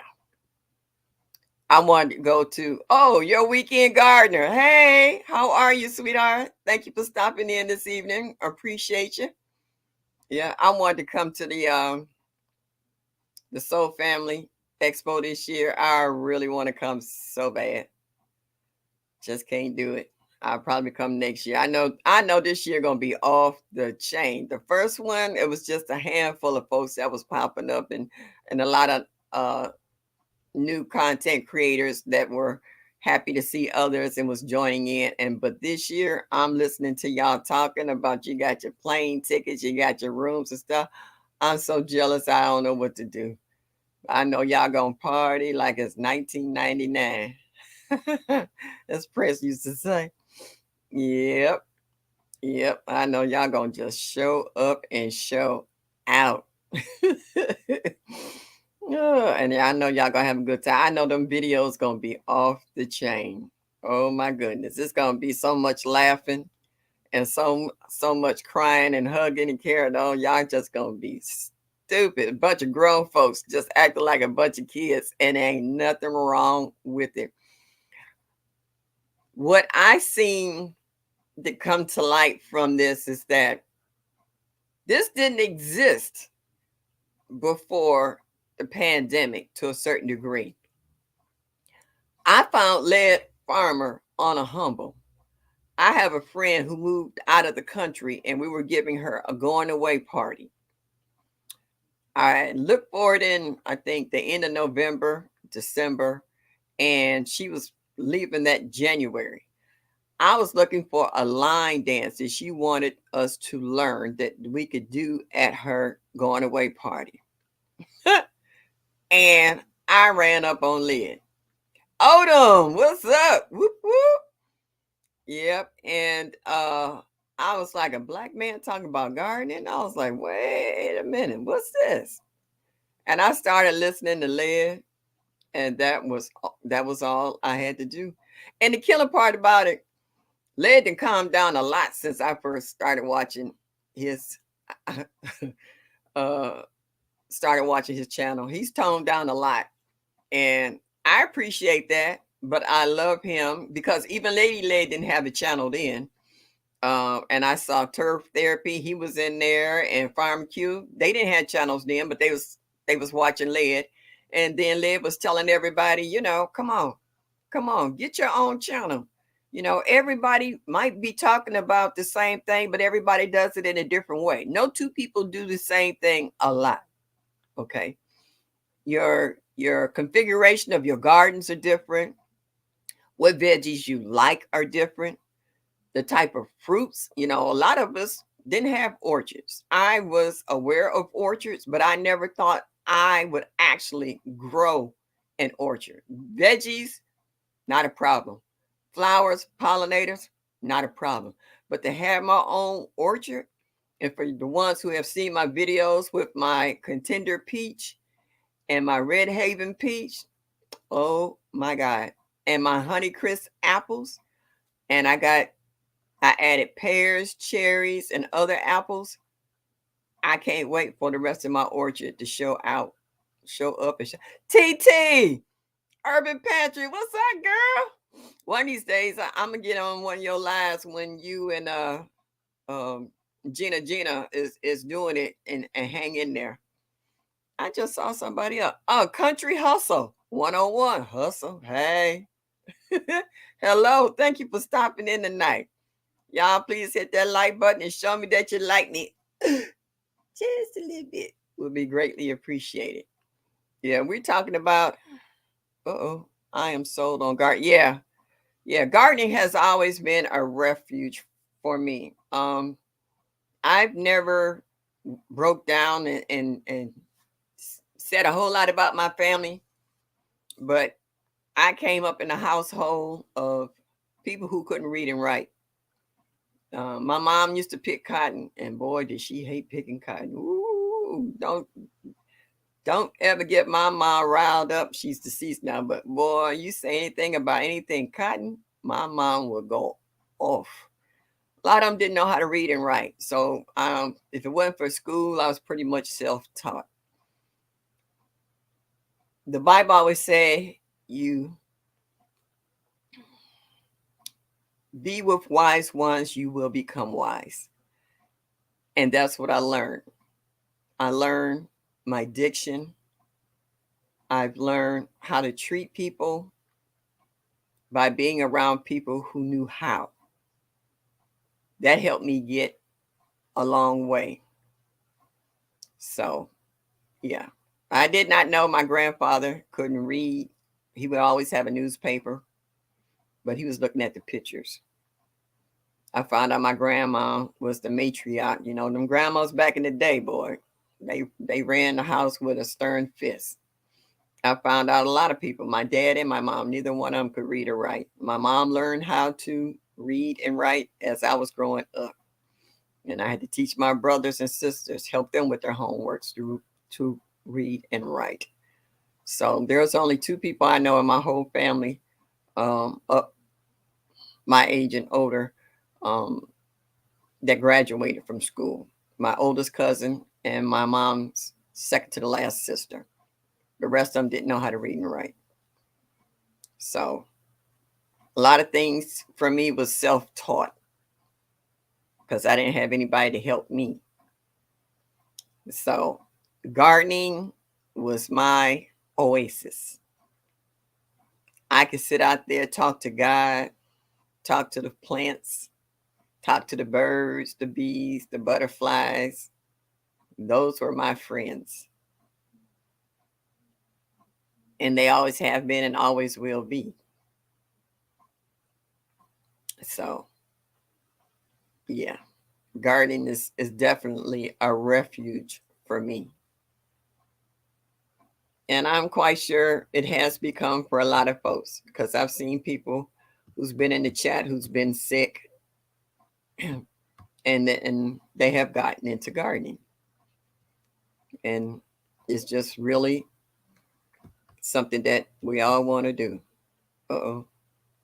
I wanted to go to, oh, your weekend gardener. Hey, how are you, sweetheart? Thank you for stopping in this evening. Appreciate you. Yeah, I wanted to come to the Soul Family Expo this year. I really want to come so bad. Just can't do it. I'll probably come next year. I know this year gonna be off the chain. The first one, it was just a handful of folks that was popping up and a lot of new content creators that were happy to see others and was joining in. And but this year I'm listening to y'all talking about you got your plane tickets, you got your rooms and stuff. I'm so jealous I don't know what to do. I know y'all gonna party like it's 1999. As Prince used to say. Yep. Yep. I know y'all gonna just show up and show out. And I know y'all gonna have a good time. I know them videos gonna be off the chain. Oh my goodness. It's gonna be so much laughing and so much crying and hugging and carrying on. Y'all just gonna be stupid. A bunch of grown folks just acting like a bunch of kids, and ain't nothing wrong with it. What I seen that come to light from this is that this didn't exist before the pandemic to a certain degree. I found Lead Farmer on a humble. I have a friend who moved out of the country and we were giving her a going away party. I looked for it in, I think, the end of November, December, and she was leaving that January. I was looking for a line dance that she wanted us to learn that we could do at her going away party. And I ran up on Lyd. Odom, what's up? Whoop whoop. Yep. And I was like, a black man talking about gardening. I was like, wait a minute, what's this? And I started listening to Lyd, and that was all I had to do. And the killer part about it, Lyd done calmed down a lot since I first started watching his uh channel. He's toned down a lot. And I appreciate that, but I love him because even Lady Lyd didn't have a channel then. And I saw Turf Therapy, he was in there, and Farm Q. They didn't have channels then, but they was watching Lyd. And then Lyd was telling everybody, come on, get your own channel. Everybody might be talking about the same thing, but everybody does it in a different way. No two people do the same thing a lot. Okay. Your configuration of your gardens are different. What veggies you like are different. The type of fruits, a lot of us didn't have orchards. I was aware of orchards, but I never thought I would actually grow an orchard. Veggies, not a problem. Flowers, pollinators, not a problem. But to have my own orchard, and for the ones who have seen my videos with my Contender peach and my Red Haven peach, oh my God. And my Honeycrisp apples, and I added pears, cherries, and other apples. I can't wait for the rest of my orchard to show up and show. TT, Urban Pantry, what's up, girl? One of these days, I'm gonna get on one of your lives when you and um Gina is doing it, and hang in there. I just saw somebody up. Oh, Country Hustle 101 Hustle. Hey, hello. Thank you for stopping in tonight. Y'all, please hit that like button and show me that you like me. Just a little bit would be greatly appreciated. Yeah, we're talking about. I am sold on garden. Yeah, gardening has always been a refuge for me. I've never broke down and said a whole lot about my family, but I came up in a household of people who couldn't read and write. My mom used to pick cotton, and boy, did she hate picking cotton. Ooh, don't ever get my mom riled up. She's deceased now, but boy, you say anything about anything cotton, my mom will go off. A lot of them didn't know how to read and write. So if it wasn't for school, I was pretty much self-taught. The Bible always say you be with wise ones, you will become wise. And that's what I learned. I learned my diction. I've learned how to treat people by being around people who knew how. That helped me get a long way. So, yeah. I did not know my grandfather couldn't read. He would always have a newspaper, but he was looking at the pictures. I found out my grandma was the matriarch. Them grandmas back in the day, boy, they ran the house with a stern fist. I found out a lot of people, my dad and my mom, neither one of them could read or write. My mom learned how to read and write as I was growing up. And I had to teach my brothers and sisters, help them with their homeworks to read and write. So there's only two people I know in my whole family, up my age and older, um, that graduated from school. My oldest cousin and my mom's second to the last sister. The rest of them didn't know how to read and write. So a lot of things for me was self-taught because I didn't have anybody to help me. So gardening was my oasis. I could sit out there, talk to God, talk to the plants, talk to the birds, the bees, the butterflies. Those were my friends. And they always have been and always will be. So yeah, gardening is definitely a refuge for me. And I'm quite sure it has become for a lot of folks because I've seen people who's been in the chat who's been sick and they have gotten into gardening. And it's just really something that we all want to do. Uh-oh.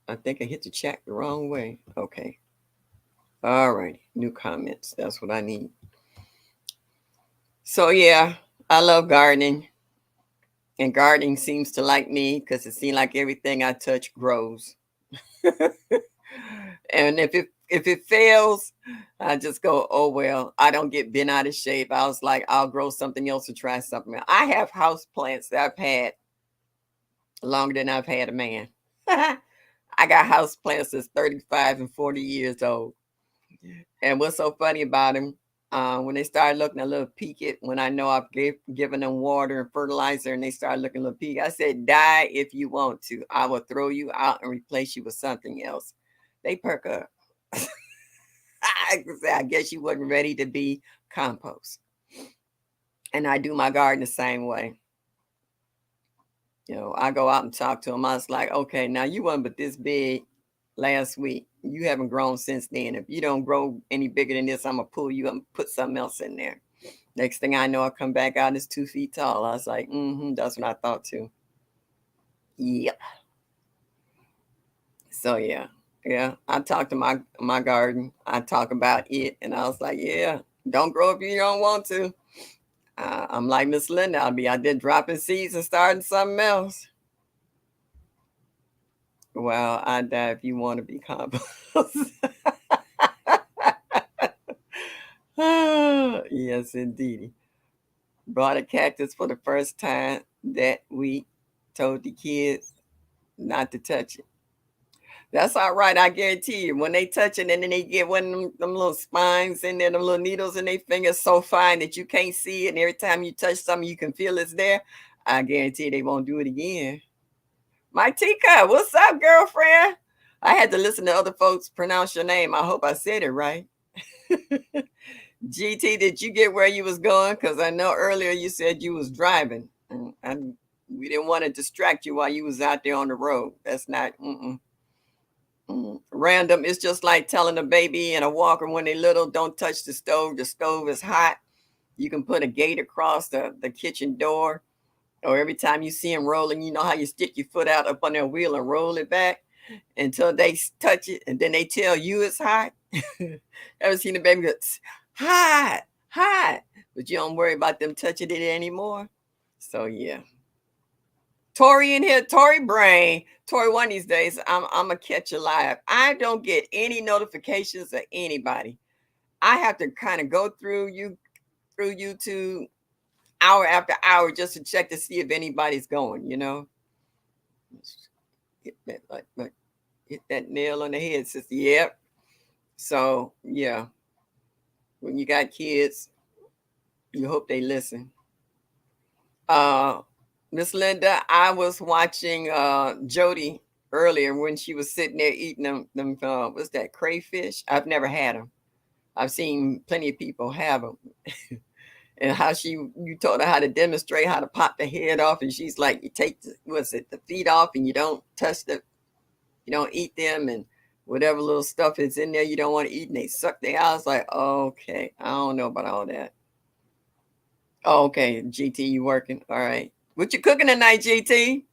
I think I hit the chat the wrong way. Okay. All right. New comments. That's what I need. So yeah, I love gardening. And gardening seems to like me because it seems like everything I touch grows. And if it fails, I just go, oh well, I don't get bent out of shape. I was like, I'll grow something else or try something else. I have house plants that I've had longer than I've had a man. I got house plants that's 35 and 40 years old. And what's so funny about them, when they start looking a little peaked, when I know I've given them water and fertilizer and they start looking a little peaked, I said, die if you want to. I will throw you out and replace you with something else. They perk up. I guess you wasn't ready to be compost. And I do my garden the same way. I go out and talk to them. I was like, okay, now you weren't but this big last week. You haven't grown since then. If you don't grow any bigger than this, I'm gonna pull you up and put something else in there. Next thing I know, I come back out, it's 2 feet tall. I was like, that's what I thought too. Yep. So yeah. I talked to my garden. I talk about it, and I was like, yeah, don't grow if you don't want to. I'm like Miss Linda. I'll be out there dropping seeds and starting something else. Well, I die if you want to be compost. Yes, indeed. Brought a cactus for the first time that week. Told the kids not to touch it. That's all right. I guarantee you, when they touch it and then they get one of them little spines in there, them little needles in their fingers so fine that you can't see it. And every time you touch something, you can feel it's there. I guarantee they won't do it again. My Tika, what's up, girlfriend? I had to listen to other folks pronounce your name. I hope I said it right. GT, did you get where you was going? Because I know earlier you said you was driving, and we didn't want to distract you while you was out there on the road. That's not random. It's just like telling a baby and a walker when they're little, don't touch the stove. The stove is hot. You can put a gate across the kitchen door, or every time you see them rolling, you know how you stick your foot out up on their wheel and roll it back until they touch it, and then they tell you it's hot. Ever seen a baby go, hot, hot, but you don't worry about them touching it anymore? So yeah. Tori in here, Tori Brain. Tori, one of these days, I'm gonna catch you live. I don't get any notifications of anybody. I have to kind of go through YouTube hour after hour just to check to see if anybody's going. Hit that like hit that nail on the head, sister. Yep. So yeah, when you got kids, you hope they listen. Uh Miss Linda, I was watching Jody earlier when she was sitting there eating them what's that, crayfish? I've never had them. I've seen plenty of people have them. And how you told her how to demonstrate how to pop the head off, and she's like, you take the feet off, and you don't touch you don't eat them, and whatever little stuff is in there you don't want to eat, and they suck their eyes. Like, okay, I don't know about all that. Oh, okay, GT, you working? All right. What you cooking tonight, GT?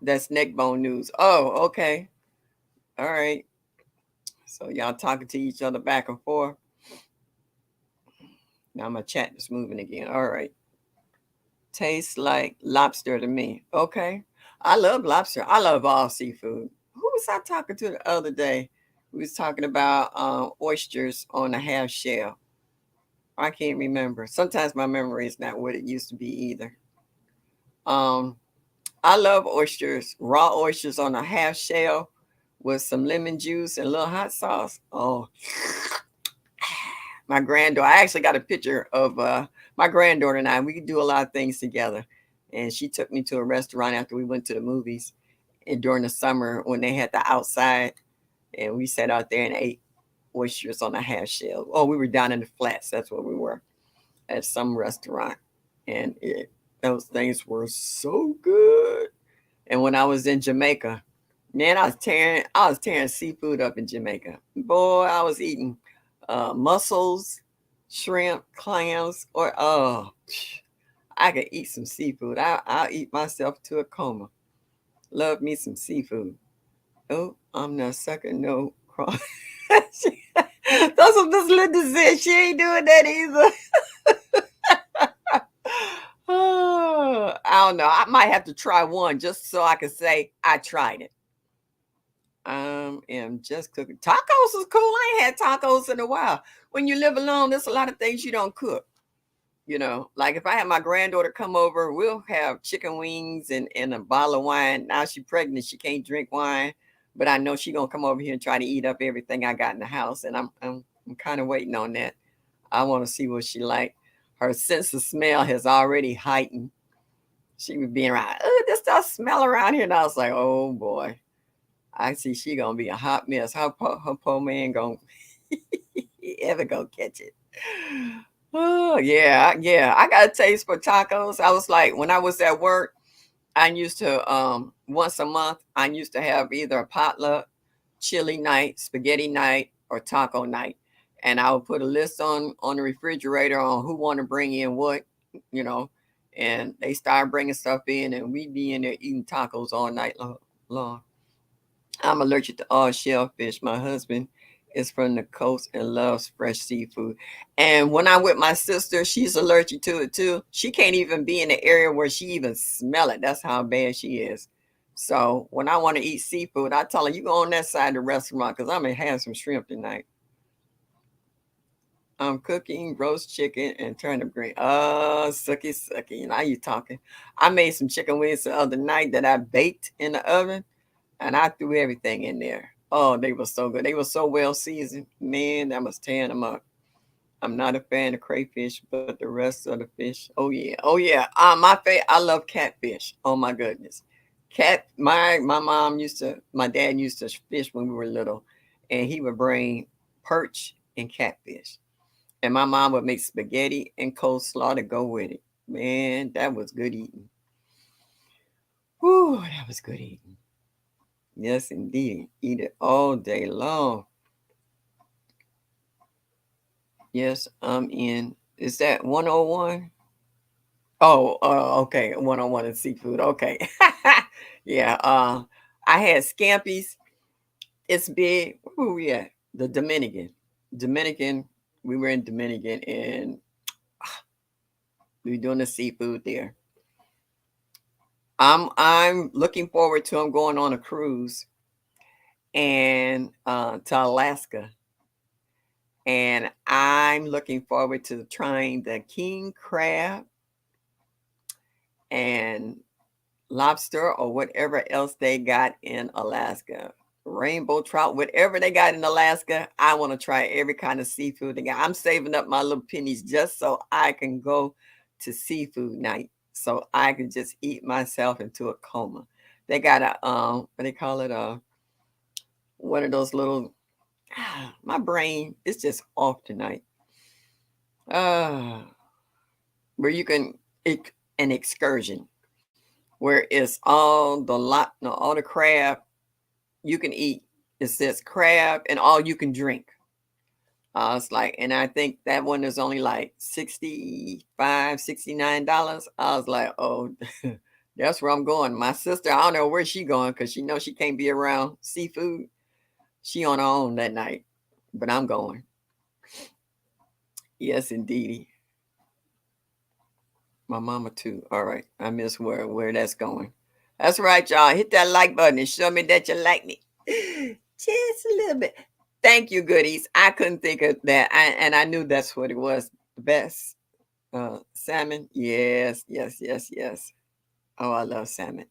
That's neck bone news. Oh, okay. All right. So y'all talking to each other back and forth. Now my chat is moving again. All right. Tastes like lobster to me. Okay. I love lobster. I love all seafood. Who was I talking to the other day? We was talking about oysters on a half shell. I can't remember. Sometimes my memory is not what it used to be either. Um, I love oysters, raw oysters on a half shell with some lemon juice and a little hot sauce. Oh, my granddaughter. I actually got a picture of my granddaughter and I. We could do a lot of things together. And she took me to a restaurant after we went to the movies. And during the summer when they had the outside, and we sat out there and ate oysters on a half shell. Oh, we were down in the flats. That's where we were at some restaurant, and those things were so good. And when I was in Jamaica, man, I was tearing seafood up in Jamaica. Boy, I was eating mussels, shrimp, clams, or I could eat some seafood. I'll eat myself to a coma. Love me some seafood. Oh, I'm not sucking no cross. That's what this Linda said. She ain't doing that either. Oh, I don't know. I might have to try one just so I can say I tried it. I am just cooking. Tacos is cool. I ain't had tacos in a while. When you live alone, there's a lot of things you don't cook. Like if I had my granddaughter come over, we'll have chicken wings and a bottle of wine. Now she's pregnant, she can't drink wine, but I know she's gonna come over here and try to eat up everything I got in the house, and I'm kind of waiting on that. I want to see what she like. Her sense of smell has already heightened. She was being around, oh, this stuff smell around here, and I was like, oh boy, I see she gonna be a hot mess. Her poor man gonna ever gonna catch it. Oh yeah, yeah. I got a taste for tacos. I was like, when I was at work, I used to once a month, I used to have either a potluck, chili night, spaghetti night, or taco night. And I would put a list on the refrigerator on who want to bring in what, you know, and they started bringing stuff in, and we'd be in there eating tacos all night long. I'm allergic to all shellfish. My husband is from the coast and loves fresh seafood. And when I'm with my sister, she's allergic to it too. She can't even be in the area where she even smell it. That's how bad she is. So when I want to eat seafood, I tell her, you go on that side of the restaurant because I'm going to have some shrimp tonight. I'm cooking roast chicken and turnip green. Oh, sucky, sucky. Now you talking. I made some chicken wings the other night that I baked in the oven, and I threw everything in there. Oh, they were so good. They were so well seasoned. Man, that was tearing them up. I'm not a fan of crayfish, but the rest of the fish. Oh yeah, oh yeah. I love catfish. Oh my goodness, my dad used to fish when we were little, and he would bring perch and catfish, and my mom would make spaghetti and coleslaw to go with it. Man, that was good eating. Whew, that was good eating. Yes, indeed. Eat it all day long. Yes, I'm in. Is that 101? Oh, okay. 101 in seafood. Okay. Yeah. I had scampi's. It's big. Where were we at? The Dominican. Dominican. We were in Dominican, and we were doing the seafood there. I'm looking forward to. I'm going on a cruise and to Alaska, and I'm looking forward to trying the king crab and lobster or whatever else they got in Alaska. Rainbow trout, whatever they got in Alaska, I want to try every kind of seafood they got. I'm saving up my little pennies just so I can go to seafood night, so I can just eat myself into a coma. They got a what they call it, one of those little my brain is just off tonight. Uh where you can an excursion where it's all the lot, no, all the crab you can eat. It says crab and all you can drink. It's like, and I think that one is only like 65, $69. I was like, oh, that's where I'm going. My sister, I don't know where she going because she knows she can't be around seafood. She on her own that night, but I'm going. Yes, indeedy. My mama too. All right. I miss where that's going. That's right, y'all. Hit that like button and show me that you like me. Just a little bit. Thank you, goodies. I couldn't think of that. And I knew that's what it was. The best. Salmon. Yes, yes, yes, yes. Oh, I love salmon.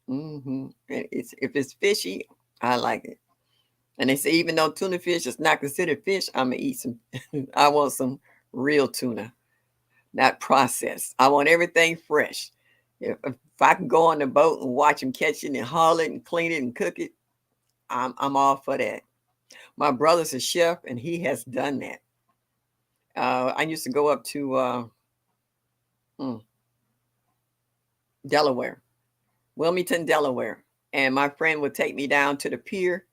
It's if it's fishy, I like it. And they say even though tuna fish is not considered fish, I'm gonna eat some. I want some real tuna, not processed. I want everything fresh. If If I can go on the boat and watch them catch it and haul it and clean it and cook it, I'm all for that. My brother's a chef and he has done that. I used to go up to mm, Delaware, Wilmington, Delaware, and my friend would take me down to the pier,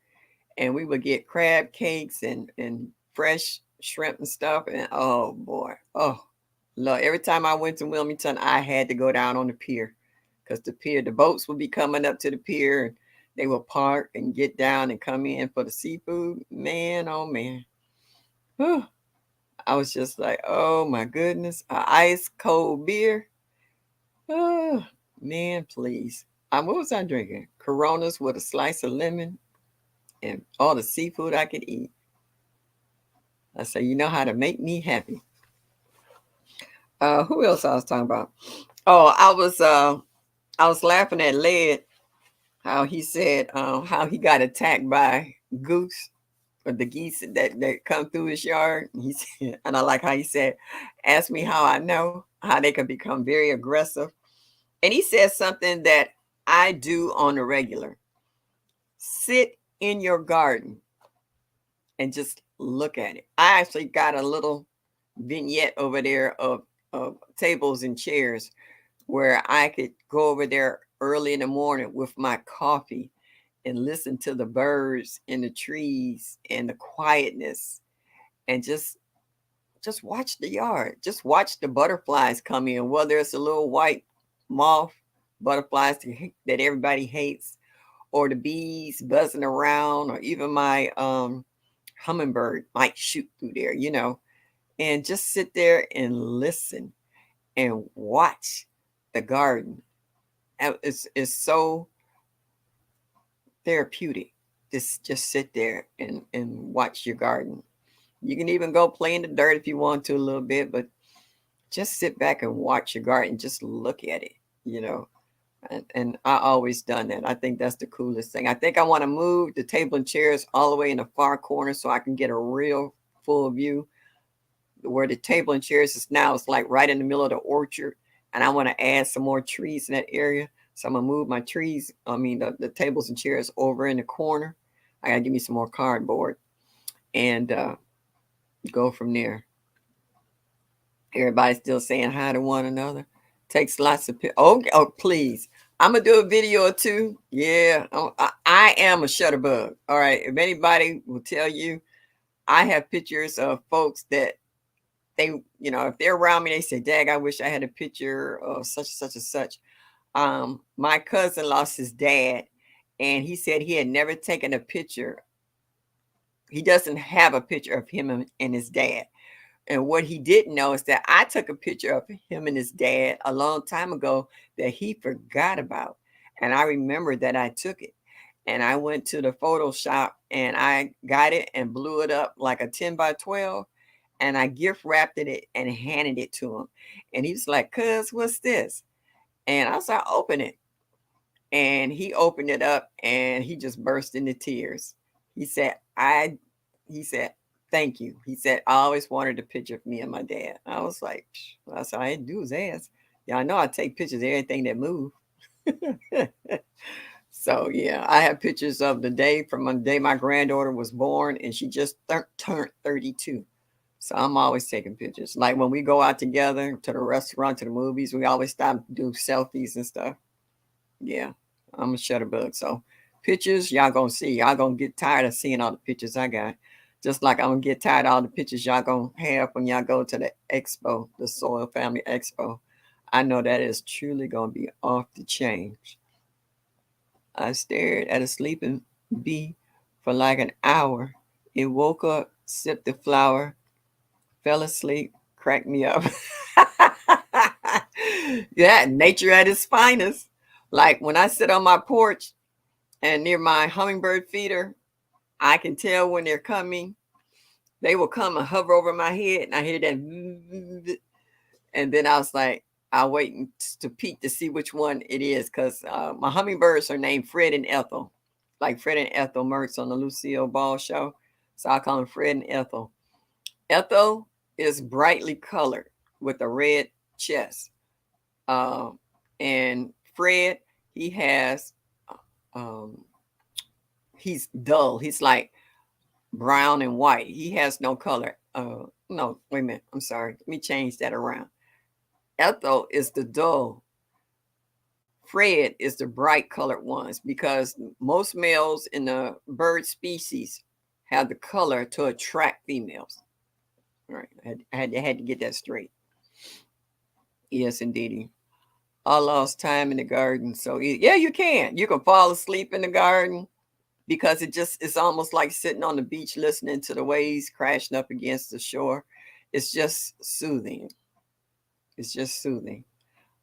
and we would get crab cakes and fresh shrimp and stuff. And oh boy, oh Lord, every time I went to Wilmington, I had to go down on the pier because the boats would be coming up to the pier, and they would park and get down and come in for the seafood. Man, oh man. Whew. I was just like, oh my goodness, a ice cold beer. Oh man, please. What was I drinking? Coronas with a slice of lemon and all the seafood I could eat. I said, you know how to make me happy. Who else I was talking about? Oh, I was laughing at Led, how he said how he got attacked by goose or the geese that come through his yard. He said, and I like how he said, ask me how I know how they can become very aggressive. And he said something that I do on a regular. Sit in your garden and just look at it. I actually got a little vignette over there of tables and chairs where I could go over there early in the morning with my coffee and listen to the birds and the trees and the quietness and just watch the yard. Just watch the butterflies come in, whether it's a little white moth butterflies that everybody hates, or the bees buzzing around, or even my hummingbird might shoot through there, and just sit there and listen and watch the garden. It's so therapeutic. Just sit there and watch your garden. You can even go play in the dirt if you want to a little bit, but just sit back and watch your garden. Just look at it, you know. And I always done that. I think that's the coolest thing. I think I want to move the table and chairs all the way in the far corner so I can get a real full view. Where the table and chairs is now, it's like right in the middle of the orchard, and I want to add some more trees in that area. So I'm gonna move my trees. I mean the tables and chairs over in the corner. I gotta give me some more cardboard and go from there. Everybody's still saying hi to one another. Takes lots of oh please. I'm gonna do a video or two. Yeah, I am a shutterbug. All right. If anybody will tell you, I have pictures of folks that if they're around me, they say, "Dag, I wish I had a picture of such and such and such." My cousin lost his dad, and he said he had never taken a picture. He doesn't have a picture of him and his dad. And what he didn't know is that I took a picture of him and his dad a long time ago that he forgot about. And I remember that I took it. And I went to the Photoshop and I got it and blew it up like a 10 by 12. And I gift wrapped it and handed it to him. And he was like, "Cuz, what's this?" And I said, "Open it." And he opened it up and he just burst into tears. He said, he said, "Thank you." He said, "I always wanted a picture of me and my dad." I was like, that's all I had to do was ask. Yeah, I know I take pictures of everything that move. So yeah, I have pictures of the day from the day my granddaughter was born, and she just turned 32. So I'm always taking pictures. Like when we go out together to the restaurant, to the movies, we always stop to do selfies and stuff. Yeah, I'm a shutterbug. So pictures, y'all gonna see. Y'all gonna get tired of seeing all the pictures I got. Just like I'm gonna get tired of all the pictures y'all gonna have when y'all go to the expo, the Soil Family Expo. I know that is truly gonna be off the chain. I stared at a sleeping bee for like an hour. It woke up, sipped the flower, fell asleep, cracked me up. Yeah, nature at its finest. Like when I sit on my porch and near my hummingbird feeder, I can tell when they're coming. They will come and hover over my head, and I hear that, and then I was like, I'll wait to peek to see which one it is, because my hummingbirds are named Fred and Ethel, like Fred and Ethel Mertz on the Lucille Ball show. So I call them Fred and Ethel. Ethel is brightly colored with a red chest, and Fred, he has, um, he's dull. He's like brown and white. He has no color. No, wait a minute. I'm sorry. Let me change that around. Ethel is the dull. Fred is the bright colored ones because most males in the bird species have the color to attract females. All right. I had to get that straight. Yes, indeedy. I lost time in the garden. So yeah, you can. You can fall asleep in the garden because it's almost like sitting on the beach listening to the waves crashing up against the shore. It's just soothing. It's just soothing.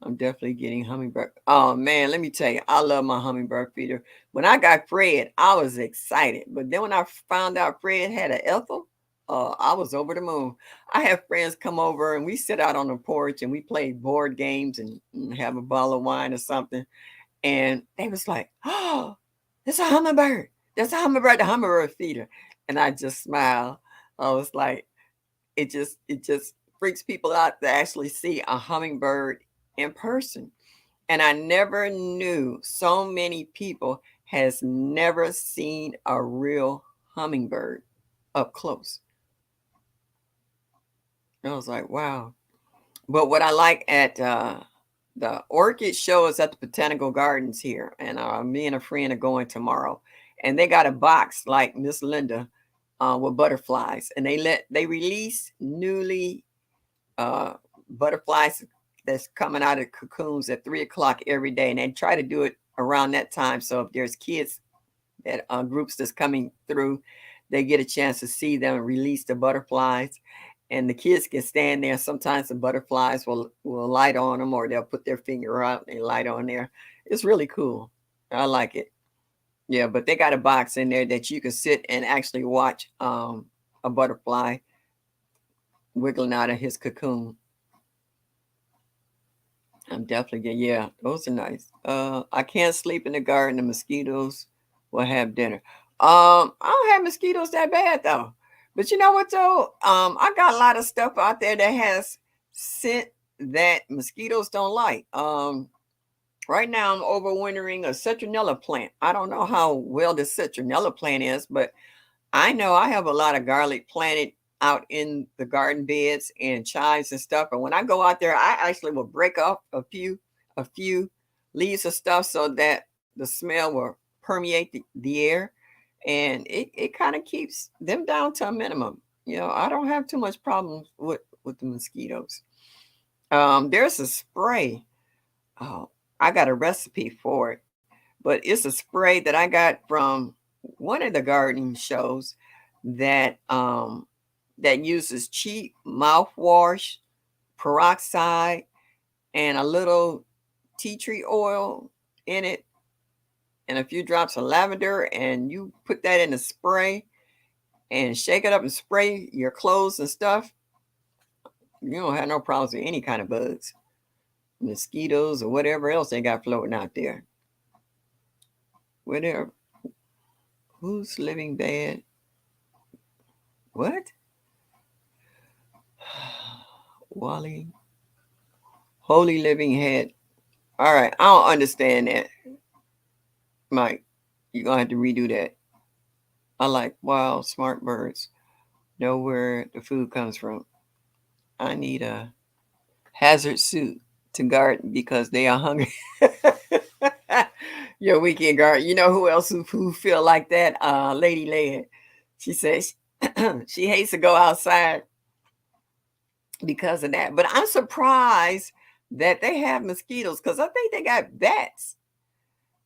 I'm definitely getting hummingbird. Oh man, let me tell you, I love my hummingbird feeder. When I got Fred, I was excited. But then when I found out Fred had an Ethel, I was over the moon. I have friends come over and we sit out on the porch and we play board games and have a bottle of wine or something. And they was like, "Oh, it's a hummingbird. That's a hummingbird, the hummingbird feeder." And I just smiled. I was like, it just freaks people out to actually see a hummingbird in person. And I never knew so many people has never seen a real hummingbird up close. I was like, wow. But what I like at the orchid show is at the Botanical Gardens here, and me and a friend are going tomorrow. And they got a box like Miss Linda with butterflies, and they release newly uh, butterflies that's coming out of cocoons at 3 o'clock every day, and they try to do it around that time. So if there's kids that groups that's coming through, they get a chance to see them release the butterflies, and the kids can stand there. Sometimes the butterflies will light on them, or they'll put their finger out and light on there. It's really cool. I like it. Yeah, but they got a box in there that you can sit and actually watch a butterfly wiggling out of his cocoon. I'm definitely getting, yeah, those are nice. I can't sleep in the garden. The mosquitoes will have dinner. I don't have mosquitoes that bad though. But you know what though? I got a lot of stuff out there that has scent that mosquitoes don't like. Right now I'm overwintering a citronella plant. I don't know how well the citronella plant is, but I know I have a lot of garlic planted out in the garden beds and chives and stuff. And when I go out there, I actually will break off a few leaves of stuff so that the smell will permeate the air, and it kind of keeps them down to a minimum. I don't have too much problems with the mosquitoes. There's a spray. Oh, I got a recipe for it, but it's a spray that I got from one of the gardening shows that uses cheap mouthwash, peroxide, and a little tea tree oil in it, and a few drops of lavender, and you put that in a spray and shake it up and spray your clothes and stuff. You don't have no problems with any kind of bugs, mosquitoes, or whatever else they got floating out there. Whatever. Who's living bad? What? Wally. Holy living head. All right. I don't understand that. Mike, you're going to have to redo that. I like wild, smart birds. Know where the food comes from. I need a hazard suit to guard because they are hungry. Your weekend guard. You know who else who feel like that? Lady Led. She says she hates to go outside because of that. But I'm surprised that they have mosquitoes because I think they got bats.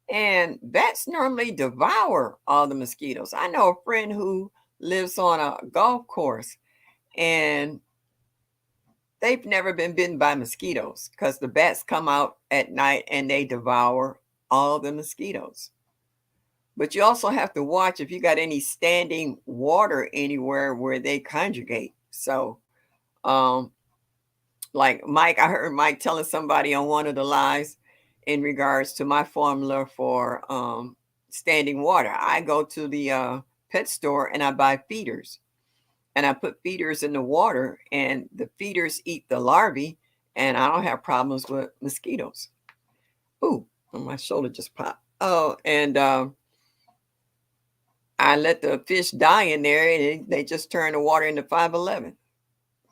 And bats normally devour all the mosquitoes. I know a friend who lives on a golf course, and they've never been bitten by mosquitoes because the bats come out at night and they devour all the mosquitoes. But you also have to watch if you got any standing water anywhere where they conjugate. So, um, like Mike, I heard Mike telling somebody on one of the lives in regards to my formula for standing water. I go to the pet store and I buy feeders, and I put feeders in the water, and the feeders eat the larvae, and I don't have problems with mosquitoes. Ooh, Oh, my shoulder just popped. Oh, and I let the fish die in there, and they just turn the water into 511.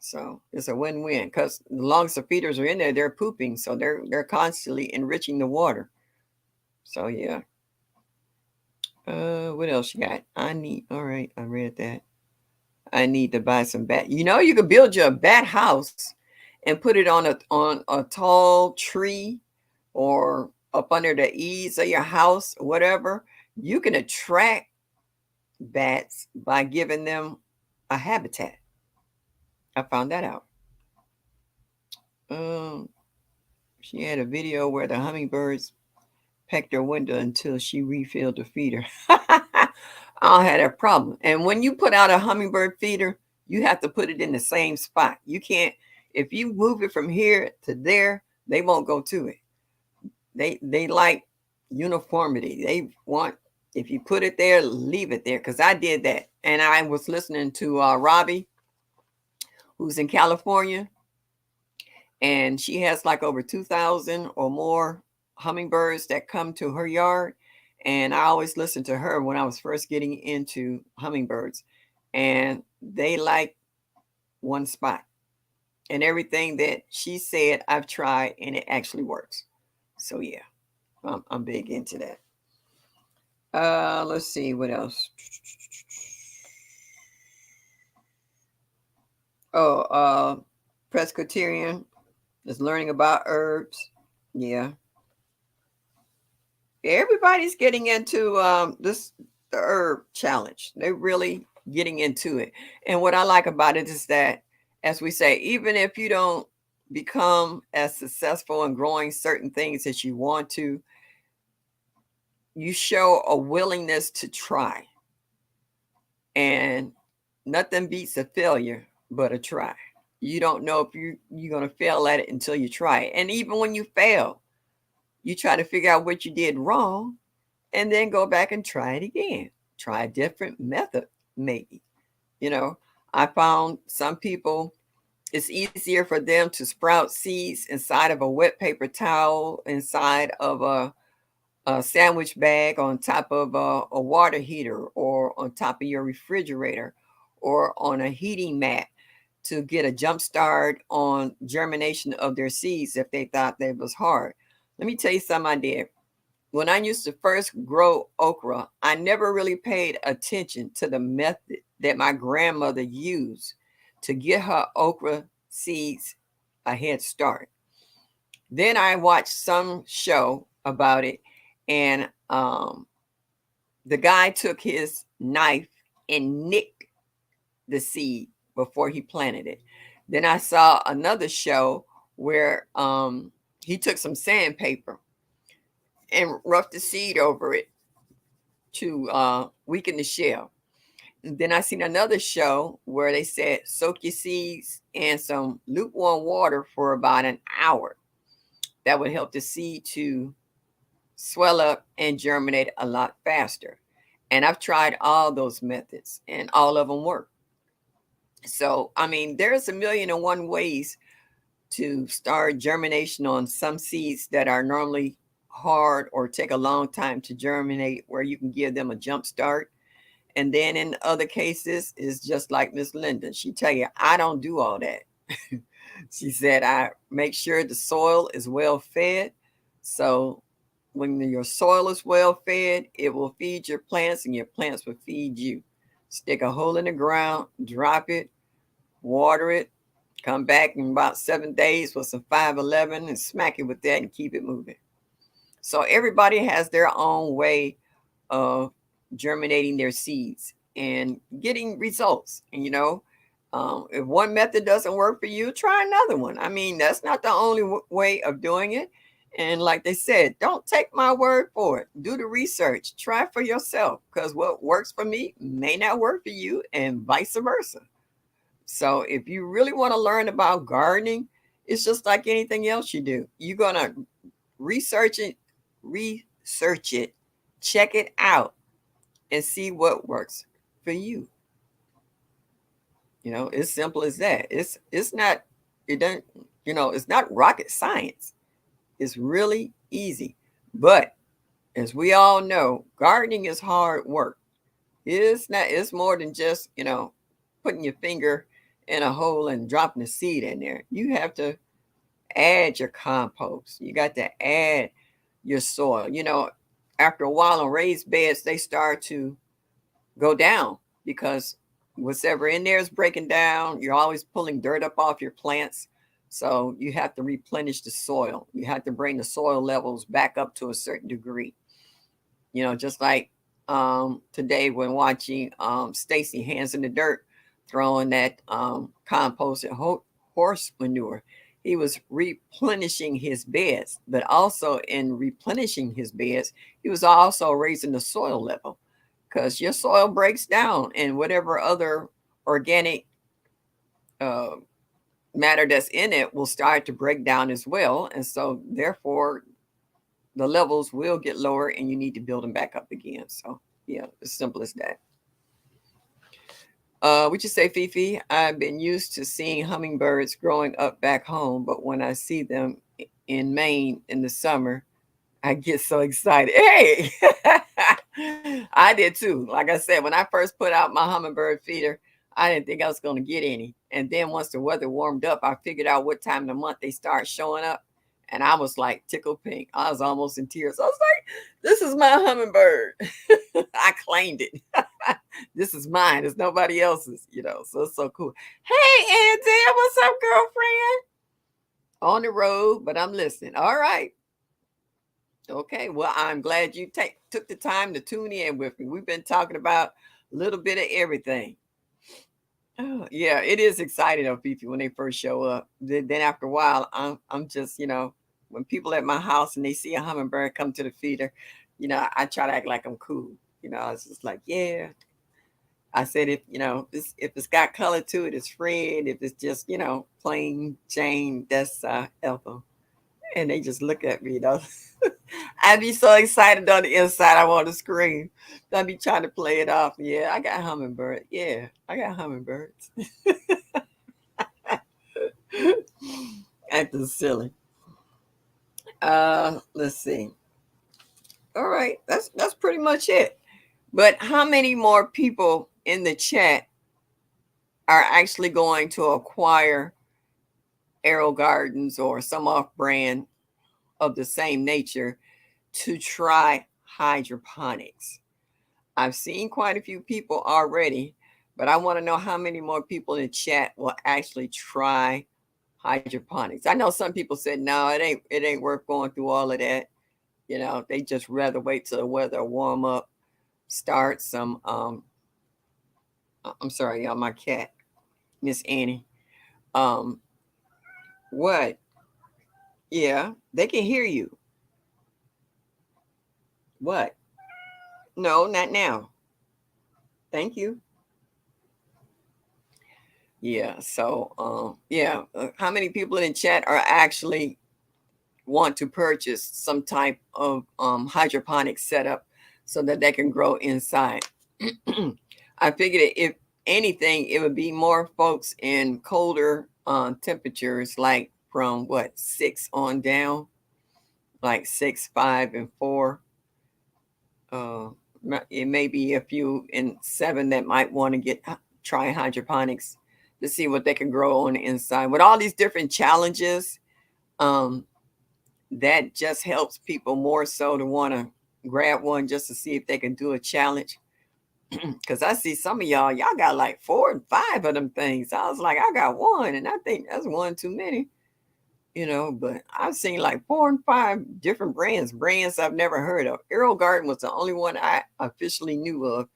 So it's a win-win because as long as the feeders are in there, they're pooping, so they're constantly enriching the water. So yeah. What else you got? I need. All right, I read that. I need to buy some bat. You know, you could build your bat house and put it on a tall tree or up under the eaves of your house, whatever. You can attract bats by giving them a habitat. I found that out. Um, she had a video where the hummingbirds pecked her window until she refilled the feeder. I don't have that problem. And when you put out a hummingbird feeder, you have to put it in the same spot. You can't, if you move it from here to there, they won't go to it. They like uniformity. They want, if you put it there, leave it there. Because I did that. And I was listening to Robbie, who's in California, and she has like over 2,000 or more hummingbirds that come to her yard. And I always listened to her when I was first getting into hummingbirds, and they like one spot. And everything that she said, I've tried, and it actually works. So yeah, I'm big into that. Let's see what else. Oh, Presbyterian is learning about herbs. Yeah, everybody's getting into this the herb challenge. They're really getting into it. And what I like about it is that, as we say, even if you don't become as successful in growing certain things as you want to, you show a willingness to try. And nothing beats a failure but a try. You don't know if you're going to fail at it until you try it. And even when you fail, you try to figure out what you did wrong and then go back and try it again. Try a different method, maybe. You know, I found some people, it's easier for them to sprout seeds inside of a wet paper towel, inside of a sandwich bag, on top of a water heater, or on top of your refrigerator, or on a heating mat, to get a jump start on germination of their seeds if they thought that was hard. Let me tell you something I did. When I used to first grow okra, I never really paid attention to the method that my grandmother used to get her okra seeds a head start. Then I watched some show about it, and the guy took his knife and nicked the seed before he planted it. Then I saw another show where he took some sandpaper and roughed the seed over it to weaken the shell. And then I seen another show where they said soak your seeds in some lukewarm water for about an hour. That would help the seed to swell up and germinate a lot faster. And I've tried all those methods, and all of them work. So, I mean, there's a million and one ways to start germination on some seeds that are normally hard or take a long time to germinate, where you can give them a jump start. And then in other cases, it's just like Miss Linda. She tell you, I don't do all that. She said, I make sure the soil is well fed. So when your soil is well fed, it will feed your plants, and your plants will feed you. Stick a hole in the ground, drop it, water it, come back in about 7 days with some 511 and smack it with that and keep it moving. So everybody has their own way of germinating their seeds and getting results. And if one method doesn't work for you, try another one. I mean, that's not the only way of doing it. And like they said, don't take my word for it. Do the research. Try for yourself, because what works for me may not work for you, and vice versa. So if you really want to learn about gardening, it's just like anything else you do. You're going to research it, check it out, and see what works for you. It's simple as that. It's not, it don't, it's not rocket science. It's really easy. But as we all know, gardening is hard work. It's not, it's more than just, putting your finger in a hole and dropping a seed in there. You have to add your compost. You got to add your soil. After a while on raised beds, they start to go down because whatever in there is breaking down. You're always pulling dirt up off your plants. So you have to replenish the soil. You have to bring the soil levels back up to a certain degree. Just like today when watching Stacy Hands in the Dirt throwing that composted horse manure, he was replenishing his beds, but also in replenishing his beds, he was also raising the soil level because your soil breaks down and whatever other organic uh, matter that's in it will start to break down as well. And so, therefore, the levels will get lower and you need to build them back up again. So, yeah, as simple as that. Would you say, Fifi? I've been used to seeing hummingbirds growing up back home, but when I see them in Maine in the summer, I get so excited. Hey, I did too. Like I said, when I first put out my hummingbird feeder, I didn't think I was going to get any. And then once the weather warmed up, I figured out what time of the month they start showing up. And I was like tickled pink. I was almost in tears. I was like, this is my hummingbird. I claimed it. This is mine. It's nobody else's. So it's so cool. Hey, Auntie, what's up, girlfriend? On the road, but I'm listening. All right. Okay, well, I'm glad you took the time to tune in with me. We've been talking about a little bit of everything. Oh, yeah, it is exciting of people when they first show up. Then after a while, I'm just when people at my house and they see a hummingbird come to the feeder, I try to act like I'm cool. I was just like, yeah. I said if it's got color to it, it's Fred. If it's just plain Jane, that's Ethel. And they just look at me. I'd be so excited on the inside. I want to scream. I'd be trying to play it off. Yeah, I got hummingbird. Yeah, I got hummingbirds. Acting silly. Let's see. All right, that's pretty much it. But how many more people in the chat are actually going to acquire AeroGardens or some off-brand of the same nature to try hydroponics? I've seen quite a few people already, but I want to know how many more people in the chat will actually try hydroponics. I know some people said no, it ain't worth going through all of that. They just rather wait till the weather warm up, start some I'm sorry, y'all, my cat, Miss Annie. Um what? Yeah, they can hear you. What? No, not now. Thank you. Yeah. So, yeah. How many people in the chat are actually want to purchase some type of hydroponic setup so that they can grow inside? I figured if anything, it would be more folks in colder temperatures, like from what 6 on down, like 6, 5, and 4. Uh, it may be a few in 7 that might want to try hydroponics to see what they can grow on the inside. With all these different challenges, um, that just helps people more so to want to grab one just to see if they can do a challenge. Because I see some of y'all got like 4 and 5 of them things. I was like, I got one, and I think that's one too many. But I've seen like 4 and 5 different brands I've never heard of. AeroGarden was the only one I officially knew of.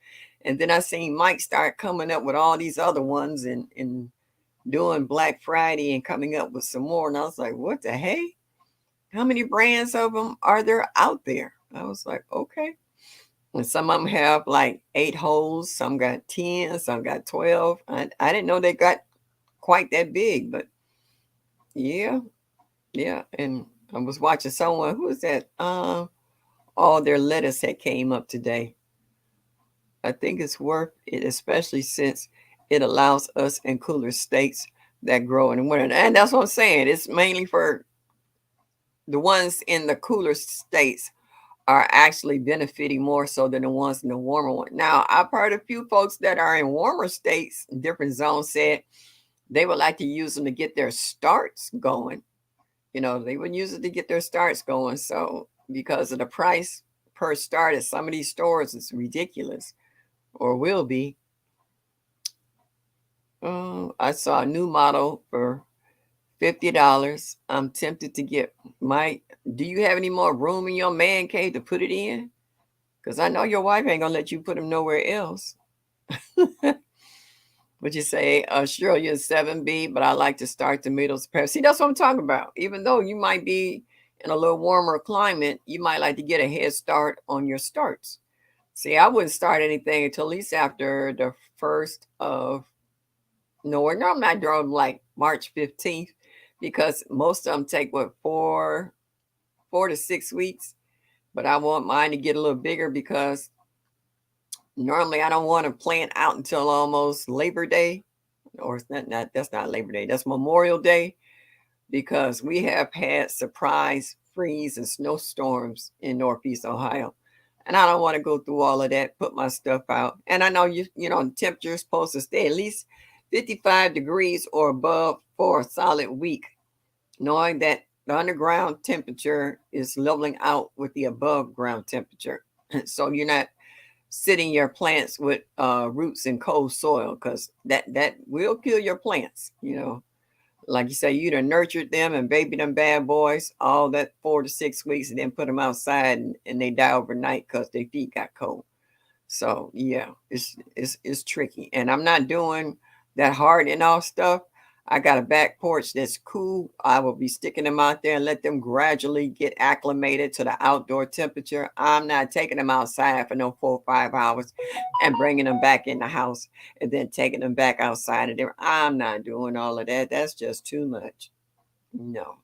And then I seen Mike start coming up with all these other ones and doing Black Friday and coming up with some more. And I was like, what the hey? How many brands of them are there out there? I was like, okay. And some of them have like 8 holes, some got 10, some got 12. I didn't know they got quite that big, but yeah. Yeah, and I was watching someone who was that all their lettuce had came up today. I think it's worth it, especially since it allows us in cooler states that grow in the winter. And that's what I'm saying. It's mainly for the ones in the cooler states are actually benefiting more so than the ones in the warmer one. Now, I've heard a few folks that are in warmer states, different zones, said they would like to use them to get their starts going. They would use it to get their starts going. So, because of the price per start at some of these stores is ridiculous, or will be. I saw a new model for $50. I'm tempted to get my. Do you have any more room in your man cave to put it in? Because I know your wife ain't gonna let you put them nowhere else. Would you say, sure, you're 7B, but I like to start tomatoes, peppers. See, that's what I'm talking about. Even though you might be in a little warmer climate, you might like to get a head start on your starts. See, I wouldn't start anything until at least after the first of no, I'm not doing like March 15th because most of them take what 4 to 6 weeks. But I want mine to get a little bigger because normally I don't want to plant out until almost Labor Day, or it's not that's not Labor Day, that's Memorial Day, because we have had surprise freeze and snowstorms in Northeast Ohio. And I don't want to go through all of that, put my stuff out. And I know the temperature is supposed to stay at least 55 degrees or above for a solid week, knowing that the underground temperature is leveling out with the above ground temperature. So you're not sitting your plants with roots in cold soil, because that will kill your plants. Like you say, you done nurtured them and baby them bad boys all that 4 to 6 weeks, and then put them outside and they die overnight because their feet got cold. So yeah, it's tricky. And I'm not doing that hard and all stuff. I got a back porch that's cool. I will be sticking them out there and let them gradually get acclimated to the outdoor temperature. I'm not taking them outside for no 4 or 5 hours and bringing them back in the house and then taking them back outside of there. I'm not doing all of that. That's just too much. No,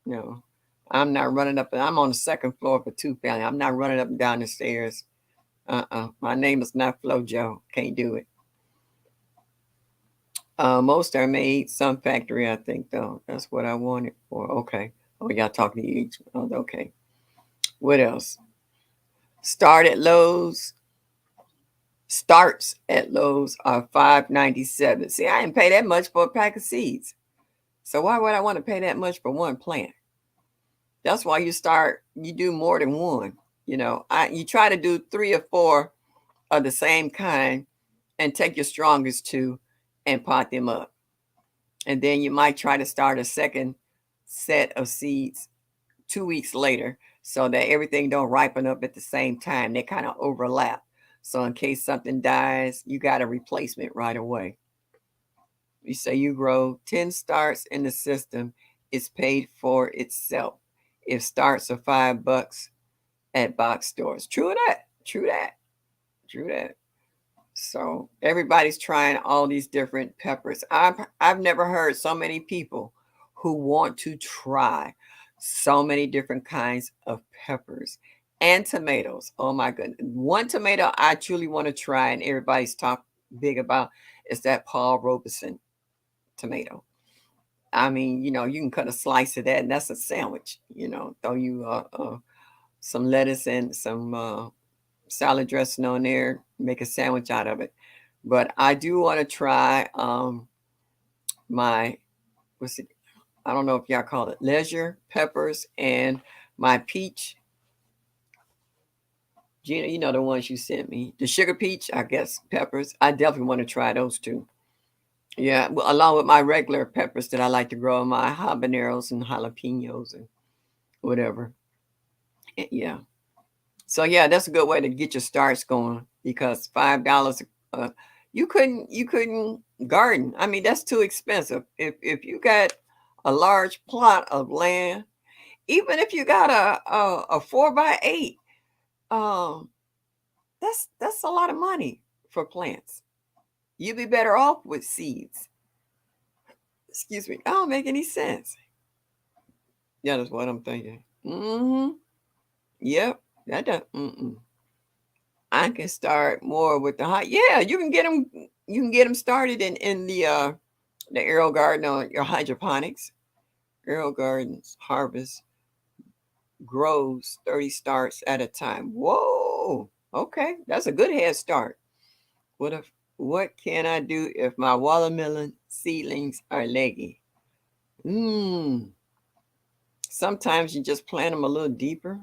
no. I'm not running up. I'm on the second floor of a two-family. I'm not running up and down the stairs. My name is not FloJo. Can't do it. Most are made some factory, I think, though. That's what I wanted for. Okay. Oh, y'all talking to each. Oh, okay. What else? Start at Lowe's. Starts at Lowe's are $5.97. See, I didn't pay that much for a pack of seeds. So why would I want to pay that much for one plant? That's why you do more than one. You try to do 3 or 4 of the same kind and take your strongest two and pot them up. And then you might try to start a second set of seeds 2 weeks later so that everything don't ripen up at the same time. They kind of overlap. So in case something dies, you got a replacement right away. You say you grow 10 starts in the system, it's paid for itself. If starts are $5 at box stores. True that. True that. True that. So everybody's trying all these different peppers. I've never heard so many people who want to try so many different kinds of peppers and tomatoes. Oh my goodness. One tomato I truly want to try and everybody's talk big about is that Paul Robeson tomato. I mean, you can cut a slice of that and that's a sandwich. Throw you some lettuce and some salad dressing on there, make a sandwich out of it. But I do want to try my what's it? I don't know if y'all call it leisure peppers and my peach. Gina, you know the ones you sent me. The sugar peach, I guess, peppers. I definitely want to try those too. Yeah, well, along with my regular peppers that I like to grow, my habaneros and jalapenos and whatever. Yeah. So yeah, that's a good way to get your starts going because $5 uh, you couldn't garden. I mean, that's too expensive. If you got a large plot of land, even if you got a 4x8, um, that's a lot of money for plants. You'd be better off with seeds. Excuse me. I don't make any sense. Yeah, that's what I'm thinking. Yep. That does. I can start more with the hot. Yeah, you can get them. You can get them started in the Aero Garden or your hydroponics. Aero Gardens Harvest grows 30 starts at a time. Whoa. Okay, that's a good head start. What can I do if my watermelon seedlings are leggy? Mmm. Sometimes you just plant them a little deeper.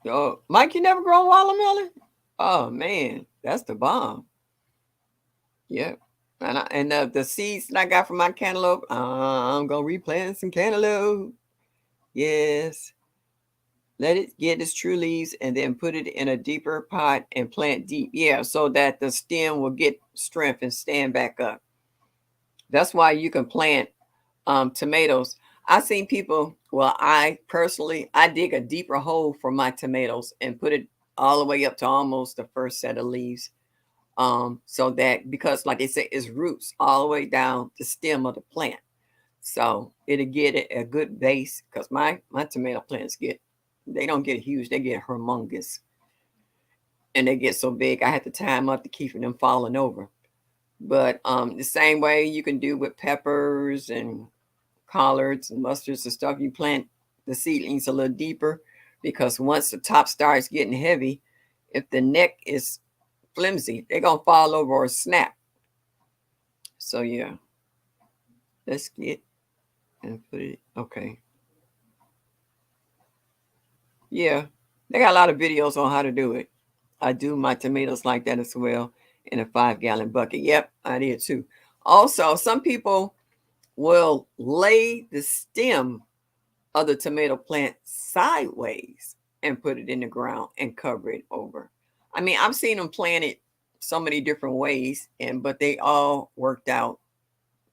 Oh, Mike, you never grown watermelon? Oh man, that's the bomb. Yep. And the seeds that I got from my cantaloupe, I'm gonna replant some cantaloupe. Yes. Let it get its true leaves and then put it in a deeper pot and plant deep. Yeah, so that the stem will get strength and stand back up. That's why you can plant tomatoes. I've seen people, well, I personally, I dig a deeper hole for my tomatoes and put it all the way up to almost the first set of leaves. So that, because like they say, it's roots all the way down the stem of the plant. So it'll get a good base because my tomato plants they don't get huge, they get humongous. And they get so big I have to tie them up to keep them falling over. But the same way you can do with peppers and collards and mustards and stuff, you plant the seedlings a little deeper because once the top starts getting heavy, if the neck is flimsy, they're gonna fall over or snap. So yeah, let's get and put it okay. Yeah, they got a lot of videos on how to do it. I do my tomatoes like that as well in a 5-gallon bucket. Yep, I did too. Also, some people will lay the stem of the tomato plant sideways and put it in the ground and cover it over. I mean, I've seen them plant it so many different ways, but they all worked out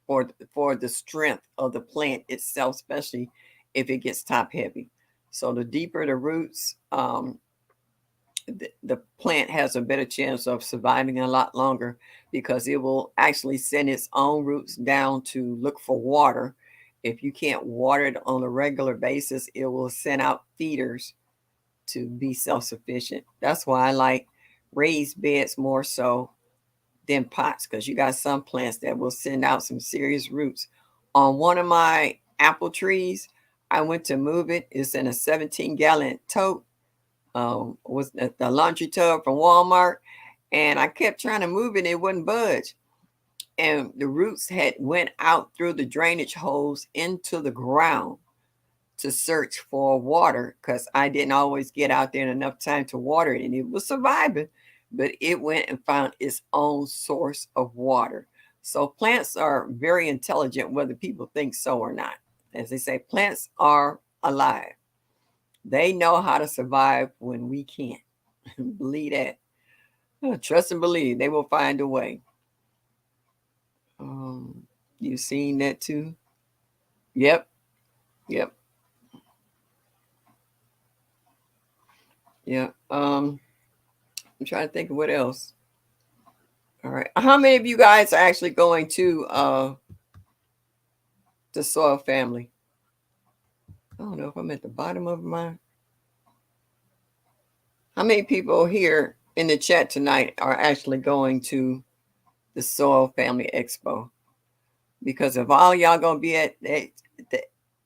for the strength of the plant itself, especially if it gets top heavy. So the deeper the roots, the plant has a better chance of surviving a lot longer because it will actually send its own roots down to look for water. If you can't water it on a regular basis, it will send out feeders to be self sufficient. That's why I like raised beds more so than pots because you got some plants that will send out some serious roots. On one of my apple trees, I went to move it. It's in a 17-gallon tote, was the laundry tub from Walmart, and I kept trying to move it, it wouldn't budge. And the roots had went out through the drainage holes into the ground to search for water because I didn't always get out there in enough time to water it, and it was surviving, but it went and found its own source of water. So plants are very intelligent, whether people think so or not. As they say, plants are alive. They know how to survive when we can't. Believe that. Trust and believe they will find a way. Um, you seen that too? Yep, yep, yeah. I'm trying to think of what else. All right. How many of you guys are actually going to the Soil Family? I don't know if I'm at the bottom of my. How many people here in the chat tonight are actually going to the Soil Family Expo? Because if all y'all gonna be at the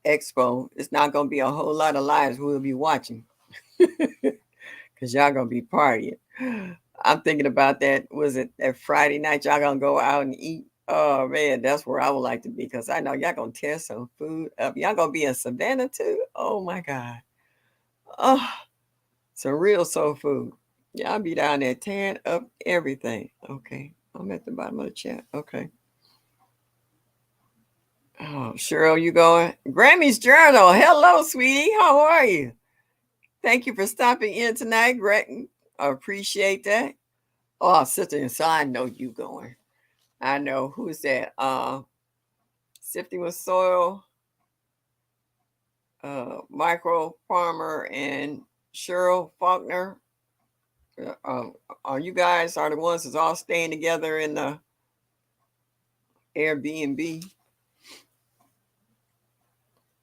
expo, it's not gonna be a whole lot of lives we'll be watching. Because y'all gonna be partying. I'm thinking about that. Was it that Friday night y'all gonna go out and eat? Oh man, that's where I would like to be because I know y'all gonna tear some food up. Y'all gonna be in Savannah too. Oh my God. Oh, some real soul food. Y'all be down there tearing up everything. Okay. I'm at the bottom of the chat. Okay. Oh, Cheryl, you going? Grammy's Journal. Hello, sweetie. How are you? Thank you for stopping in tonight, Greg. I appreciate that. Oh, sister, so I know you going. I know. Who's that? Sifting with Soil, Micro Farmer, and Cheryl Faulkner. Are you guys are the ones that's all staying together in the Airbnb?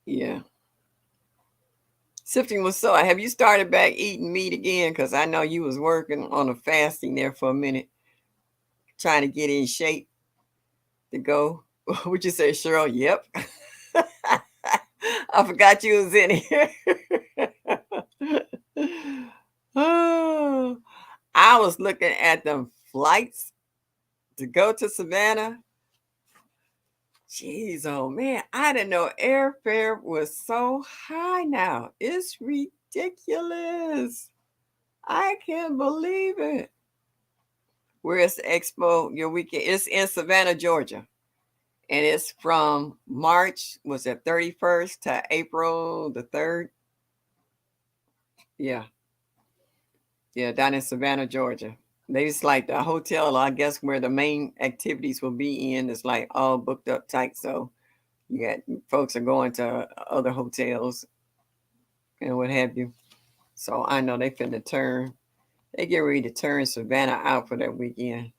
Yeah. Sifting with Soil. Have you started back eating meat again? Because I know you was working on a fasting there for a minute, trying to get in shape to go. Would you say, Cheryl? Yep. I forgot you was in here. Oh, I was looking at the flights to go to Savannah. Jeez, oh man, I didn't know airfare was so high now. It's ridiculous. I can't believe it. Where's the expo your weekend? It's in Savannah, Georgia. And it's from March, was it 31st to April the 3rd? Yeah. Yeah, down in Savannah, Georgia. They just like the hotel, I guess, where the main activities will be in is like all booked up tight. So you got folks are going to other hotels and what have you. So I know they get ready to turn Savannah out for that weekend.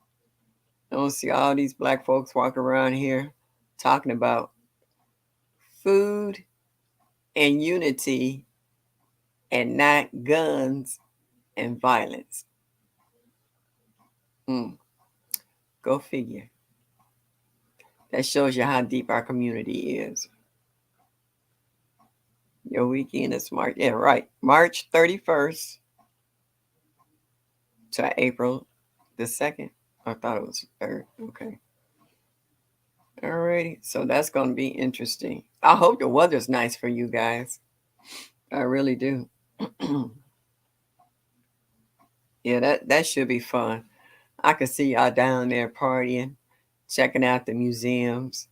I don't see all these black folks walking around here talking about food and unity and not guns and violence. Mm, go figure. That shows you how deep our community is. Your weekend is March. Yeah, right. March 31st to April the 2nd. I thought it was the 3rd. Okay. Alrighty. So that's going to be interesting. I hope the weather's nice for you guys. I really do. Yeah, that should be fun. I could see y'all down there partying, checking out the museums,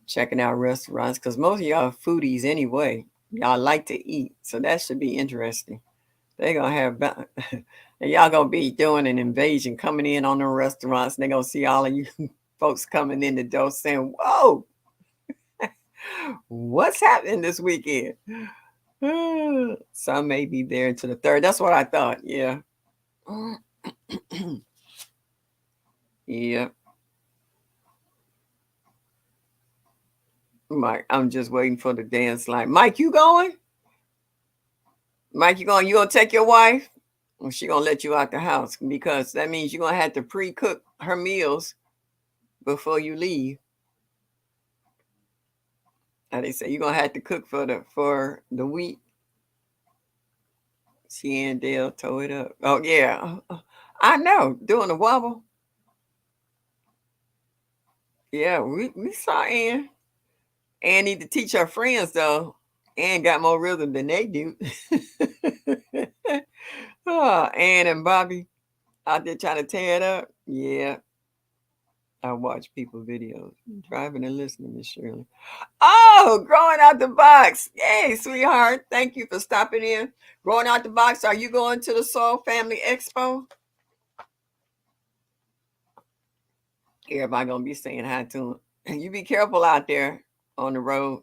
checking out restaurants, because most of y'all are foodies anyway. Y'all like to eat, so that should be interesting. They're gonna have and y'all gonna be doing an invasion coming in on the restaurants, and they're gonna see all of you folks coming in the door saying, "Whoa, what's happening this weekend?" Some may be there until the 3rd. That's what I thought. Yeah. Yeah. Mike, I'm just waiting for the dance line. Mike, you going? Mike, you going? You gonna take your wife? Or she gonna let you out the house because that means you're gonna have to pre-cook her meals before you leave. And they say you're gonna have to cook for the week. She and Dale tow it up. Oh yeah, I know. Doing the wobble. Yeah, we saw Ann. Ann need to teach her friends though. Ann got more rhythm than they do. Oh, Ann and Bobby out there trying to tear it up. Yeah, I watch people videos. Driving and listening, Miss Shirley. Oh, growing out the box. Yay, sweetheart. Thank you for stopping in. Growing out the box. Are you going to the Soul Family Expo? Everybody gonna be saying hi to him. You be careful out there on the road.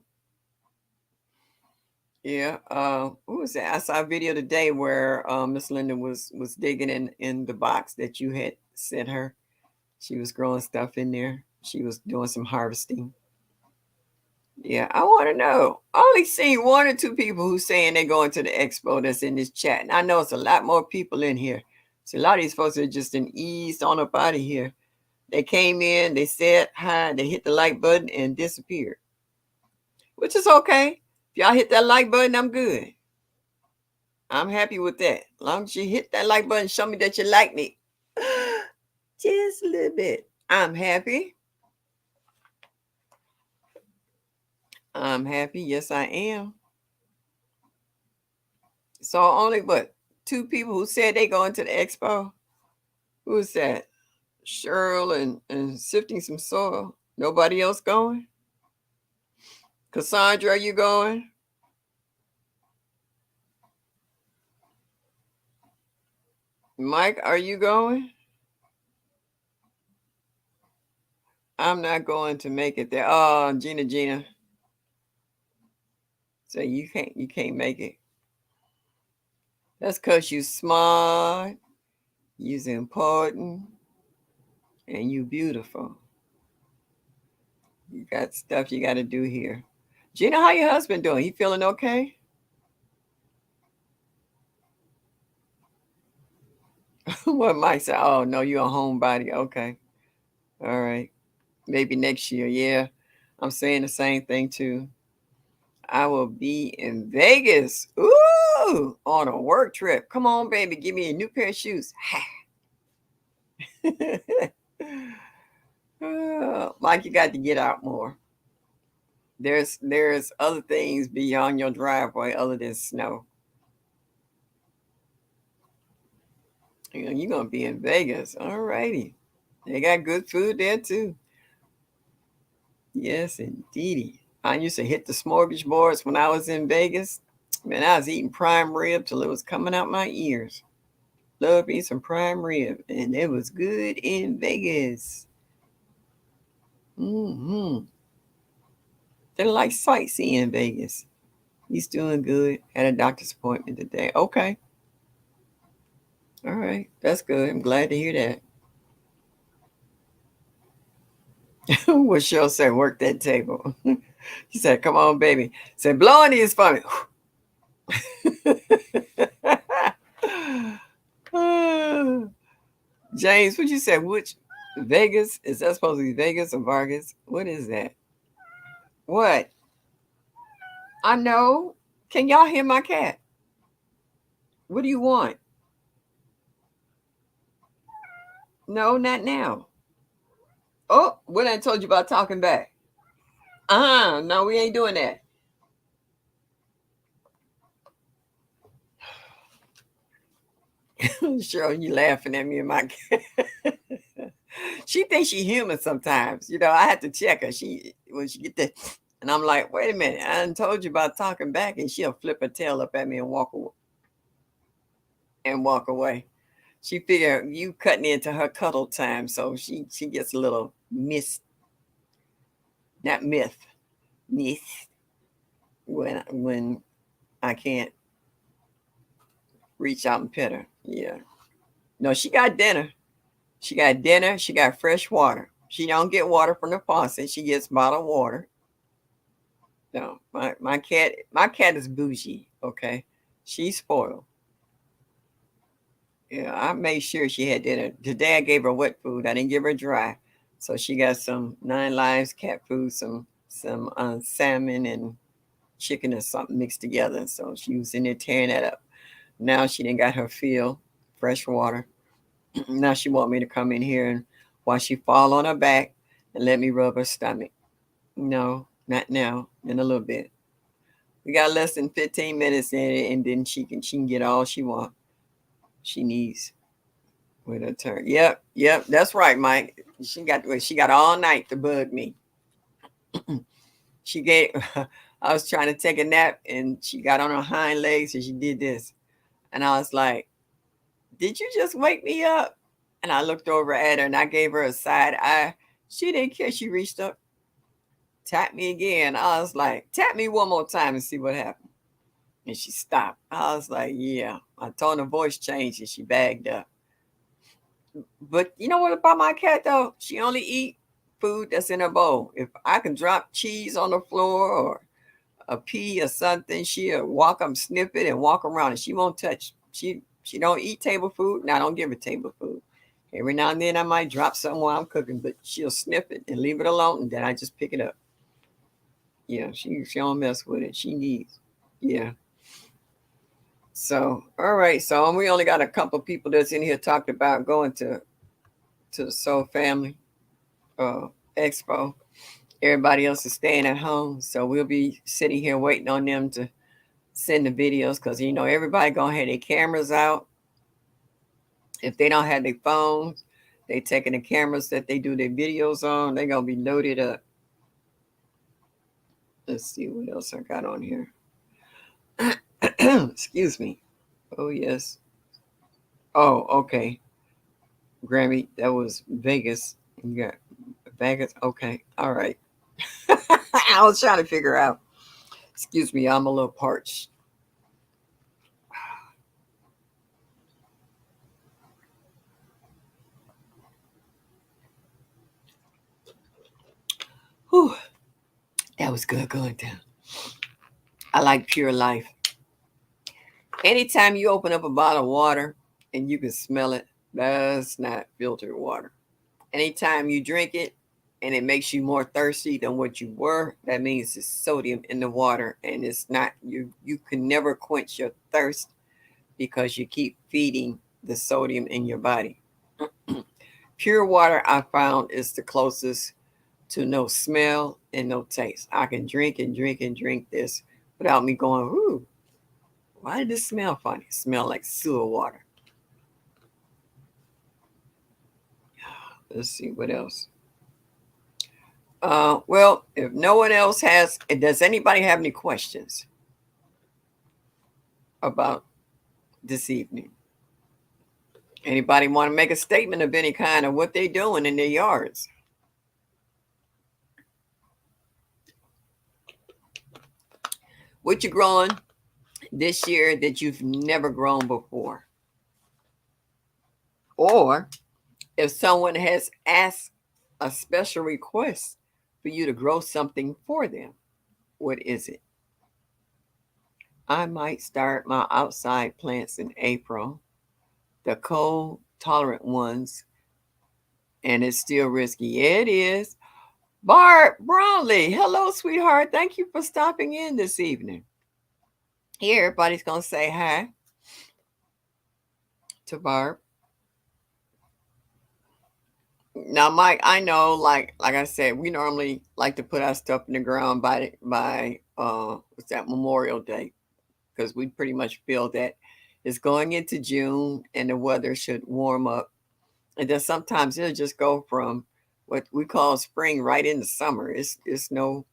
Yeah. What was that? I saw a video today where Miss Linda was digging in the box that you had sent her. She was growing stuff in there. She was doing some harvesting. Yeah, I want to know. I only seen one or two people who saying they're going to the expo that's in this chat. And I know it's a lot more people in here. So a lot of these folks are just in eased on up out of here. They came in, they said hi, they hit the like button and disappeared. Which is okay. If y'all hit that like button, I'm good. I'm happy with that. As long as you hit that like button, show me that you like me. Just a little bit. I'm happy. I'm happy. Yes, I am. So only but two people who said they going to the expo. Who's that? Cheryl and sifting some soil. Nobody else going? Cassandra, are you going? Mike, are you going? I'm not going to make it there. Oh, Gina. So you can't make it. That's cause you smart, you's important, and you beautiful. You got stuff you gotta do here. Gina, how your husband doing? He feeling okay? What Mike said, oh no, you're a homebody. Okay. All right. Maybe next year. Yeah. I'm saying the same thing too. I will be in Vegas. Ooh, on a work trip. Come on, baby. Give me a new pair of shoes. Mike, you got to get out more. There's other things beyond your driveway other than snow. You know, you're gonna be in Vegas. All righty. They got good food there too. Yes, indeedy. I used to hit the smorgasbords when I was in Vegas. Man, I was eating prime rib till it was coming out my ears. Love me some prime rib, and it was good in Vegas. Mm-hmm. They're like sightseeing in Vegas. He's doing good. Had a doctor's appointment today. Okay. All right. That's good. I'm glad to hear that. What Cheryl said, work that table. He said, come on, baby. Said, blowing these for me. James, what you said? Which Vegas? Is that supposed to be Vegas or Vargas? What is that? What? I know. Can y'all hear my cat? What do you want? No, not now. Oh, what I told you about talking back? No, we ain't doing that. Cheryl, you laughing at me and my cat. She thinks she human sometimes. You know, I have to check her. She when she get that, and I'm like, wait a minute, I done told you about talking back, and she'll flip her tail up at me and walk away. She figure you cutting into her cuddle time, so she gets a little not myth when I can't reach out and pet her. Yeah, no, she got dinner. She got dinner. She got fresh water. She don't get water from the faucet. She gets bottled water. No, my cat is bougie. Okay, she's spoiled. Yeah, I made sure she had dinner. Today I gave her wet food. I didn't give her dry. So she got some Nine Lives cat food, some salmon and chicken or something mixed together. So she was in there tearing that up. Now she didn't got her fill, fresh water. Now she want me to come in here and while she fall on her back and let me rub her stomach. No, not now. In a little bit. We got less than 15 minutes in it, and then she can get all she needs with her turn. Yep, that's right, Mike. She got all night to bug me. She gave I was trying to take a nap and she got on her hind legs and she did this. And I was like, did you just wake me up? And I looked over at her and I gave her a side eye. She didn't care. She reached up, tapped me again. I was like, tap me one more time and see what happened. And she stopped. I was like, yeah. I told her voice changed and she bagged up. But you know what about my cat though? She only eat food that's in her bowl. If I can drop cheese on the floor or a pea or something, she'll walk up, sniff it, and walk around, and she won't touch. She don't eat table food, and I don't give her table food. Every now and then I might drop something while I'm cooking, but she'll sniff it and leave it alone, and then I just pick it up. Yeah, she don't mess with it. She needs. Yeah. So all right. So we only got a couple of people that's in here talking about going to the Soul Family uh, Expo. Everybody else is staying at home, so we'll be sitting here waiting on them to send the videos because you know everybody gonna have their cameras out. If they don't have their phones, they taking the cameras that they do their videos on. They're gonna be loaded up. Let's see what else I got on here. Excuse me. Oh yes. Oh okay. Grammy, that was Vegas. You got Vegas. Okay. All right. I was trying to figure out. Excuse me. I'm a little parched. Whew, that was good going down. I like Pure Life. Anytime you open up a bottle of water and you can smell it, that's not filtered water. Anytime you drink it and it makes you more thirsty than what you were, that means it's sodium in the water, and it's not you can never quench your thirst because you keep feeding the sodium in your body. Pure water, I found, is the closest to no smell and no taste. I can drink and drink and drink this without me going, ooh, why did this smell funny? It smell like sewer water. Let's see what else. Well, if no one else has, does anybody have any questions about this evening? Anybody want to make a statement of any kind of what they're doing in their yards? What you growing this year that you've never grown before? Or if someone has asked a special request for you to grow something for them, what is it? I might start my outside plants in April, the cold tolerant ones, and it's still risky. Yeah, it is. Barb Brownlee, hello, sweetheart. Thank you for stopping in this evening. Here, everybody's going to say hi to Barb. Now, Mike, I know, like I said, we normally like to put our stuff in the ground by what's that, Memorial Day, because we pretty much feel that it's going into June and the weather should warm up, and then sometimes it'll just go from what we call spring right into summer. It's no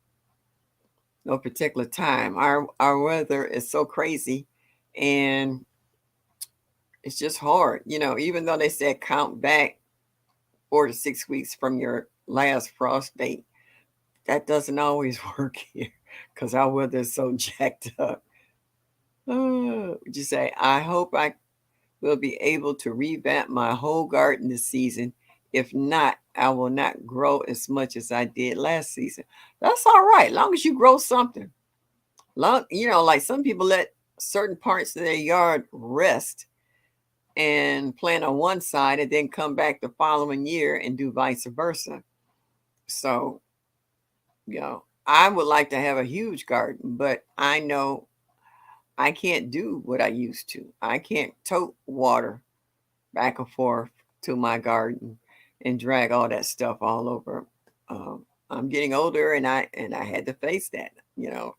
particular time. Our weather is so crazy, and it's just hard. Even though they said count back 4 to 6 weeks from your last frost date, that doesn't always work here because our weather is so jacked up. Would you say, I hope I will be able to revamp my whole garden this season. If not, I will not grow as much as I did last season. That's all right, long as you grow something. Like some people let certain parts of their yard rest and plant on one side and then come back the following year and do vice versa. So, I would like to have a huge garden, but I know I can't do what I used to. I can't tote water back and forth to my garden and drag all that stuff all over. I'm getting older, and I had to face that.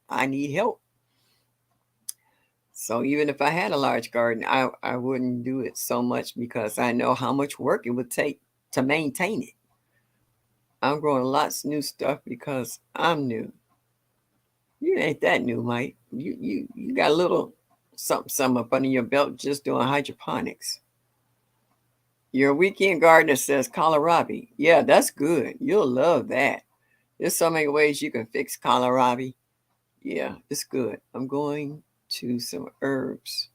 I need help. So even if I had a large garden, I wouldn't do it so much because I know how much work it would take to maintain it. I'm growing lots of new stuff because I'm new. You ain't that new, Mike. You got a little something up under your belt just doing hydroponics. Your weekend gardener says kohlrabi. Yeah, that's good. You'll love that. There's so many ways you can fix kohlrabi. Yeah, it's good. I'm going to some herbs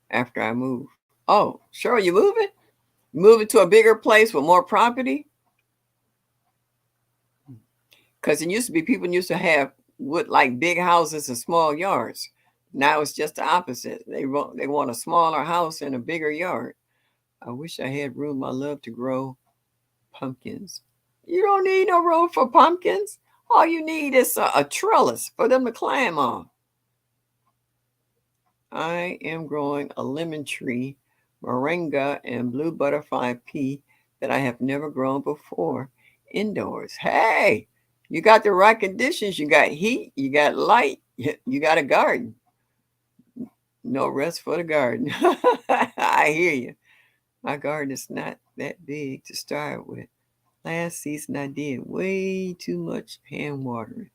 after I move. Oh, sure, you moving? Moving to a bigger place with more property? Because it used to be people used to have wood like big houses and small yards. Now it's just the opposite. They want a smaller house and a bigger yard. I wish I had room. I love to grow pumpkins. You don't need no room for pumpkins. All you need is a trellis for them to climb on. I am growing a lemon tree, moringa, and blue butterfly pea that I have never grown before indoors. Hey, you got the right conditions. You got heat, you got light, you got a garden. No rest for the garden. I hear you. My garden is not that big to start with. Last season I did way too much hand watering.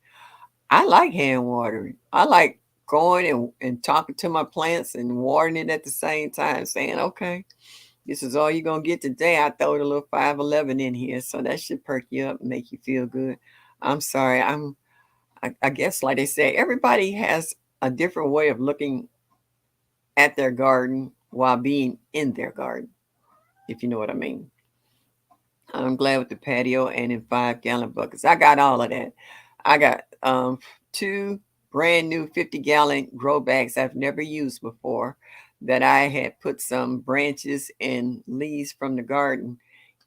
I like hand watering. I like going and talking to my plants and watering it at the same time, saying, okay, this is all you're going to get today. I throw a little 511 in here, so that should perk you up and make you feel good. I'm sorry. I guess, like they say, everybody has a different way of looking at their garden while being in their garden, if you know what I mean. I'm glad with the patio and in 5-gallon buckets. I got all of that. I got two brand new 50-gallon grow bags I've never used before that I had put some branches and leaves from the garden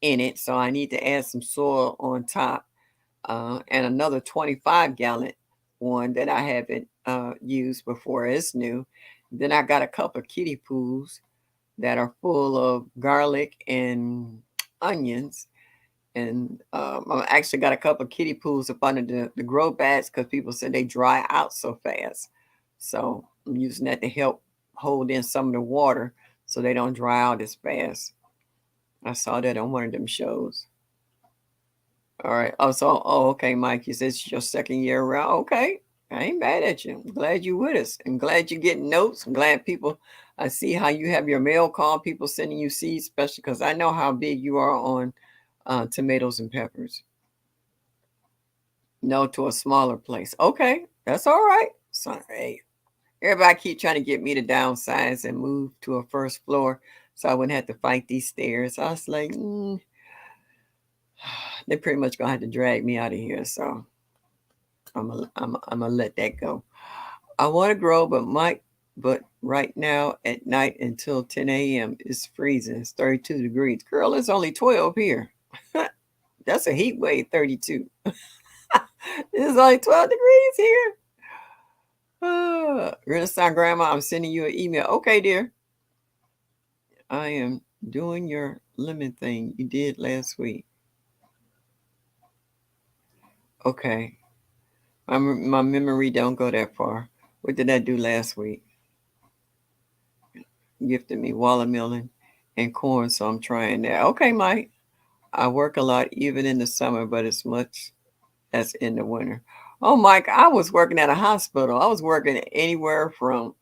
in it. So I need to add some soil on top. and another 25-gallon one that I haven't used before. It's new. Then I got a couple of kiddie pools that are full of garlic and onions. And I actually got a couple of kiddie pools up under the grow bags because people said they dry out so fast. So I'm using that to help hold in some of the water so they don't dry out as fast. I saw that on one of them shows. All right. Okay, Mike, you said it's your second year around. Okay. I ain't mad at you. I'm glad you with us. I'm glad you're getting notes. I'm glad people, I see how you have your mail call, people sending you seeds, especially because I know how big you are on tomatoes and peppers. No, to a smaller place. Okay. That's all right. So, hey, everybody keep trying to get me to downsize and move to a first floor so I wouldn't have to fight these stairs. I was like, they pretty much gonna have to drag me out of here. So I'm gonna let that go. I want to grow, but right now at night until 10 a.m. it's freezing. It's 32 degrees. Girl, it's only 12 here. That's a heat wave. 32. It's only 12 degrees here. Renaissance Grandma, I'm sending you an email. Okay, dear. I am doing your lemon thing you did last week. Okay. My memory don't go that far. What did I do last week? Gifted me watermelon and corn, so I'm trying that. Okay, Mike. I work a lot even in the summer, but as much as in the winter. Oh, Mike, I was working at a hospital. I was working anywhere from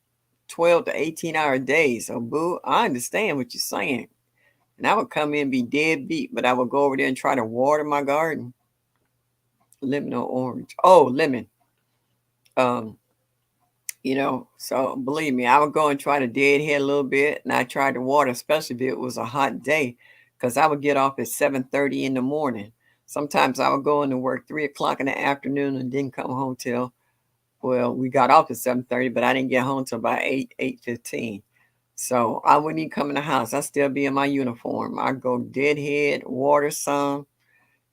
12 to 18-hour days. So, boo, I understand what you're saying. And I would come in and be dead beat, but I would go over there and try to water my garden. Lemon or orange? Oh, lemon. Um, so believe me, I would go and try to deadhead a little bit, and I tried to water, especially if it was a hot day, because I would get off at 7:30 in the morning. Sometimes I would go into work 3 o'clock in the afternoon and didn't come home till, well, we got off at 7:30, but I didn't get home till about 8:15. So I wouldn't even come in the house. I'd still be in my uniform. I'd go deadhead, water some,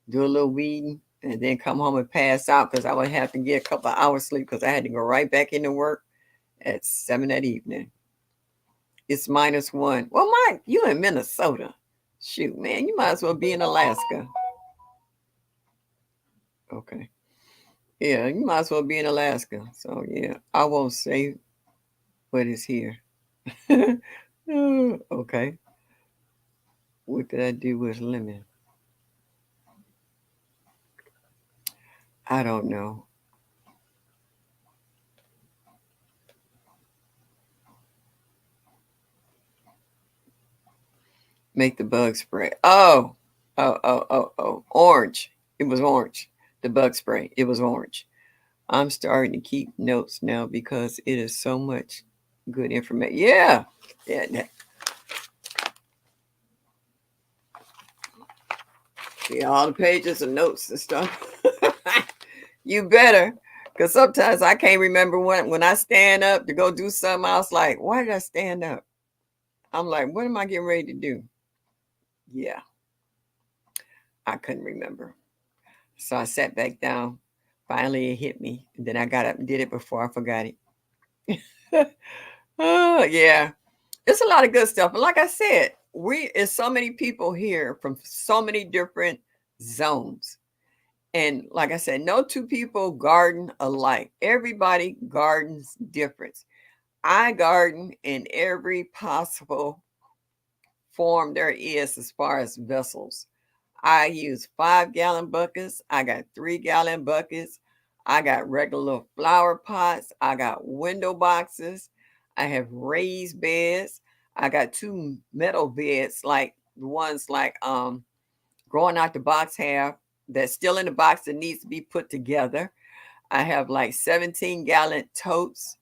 do a little weeding, and then come home and pass out because I would have to get a couple of hours sleep because I had to go right back into work at 7 that evening. It's -1. Well, Mike, you in Minnesota. Shoot, man, you might as well be in Alaska. Okay. Yeah, you might as well be in Alaska. So yeah, I won't say what is here. Okay. What could I do with lemon? I don't know. Make the bug spray. Oh. Orange. It was orange. The bug spray. It was orange. I'm starting to keep notes now because it is so much good information. Yeah. Yeah. Yeah, all the pages of notes and stuff. You better. Because sometimes I can't remember when I stand up to go do something. I was like, why did I stand up? I'm like, what am I getting ready to do? Yeah, I couldn't remember. So I sat back down. Finally, it hit me. And then I got up and did it before I forgot it. Oh, yeah. It's a lot of good stuff. But like I said, it's so many people here from so many different zones. And like I said, no two people garden alike. Everybody gardens different. I garden in every possible form there is as far as vessels. I use 5-gallon buckets. I got 3-gallon buckets. I got regular flower pots. I got window boxes. I have raised beds. I got two metal beds, like the ones like growing out the box have that's still in the box that needs to be put together. I have like 17-gallon totes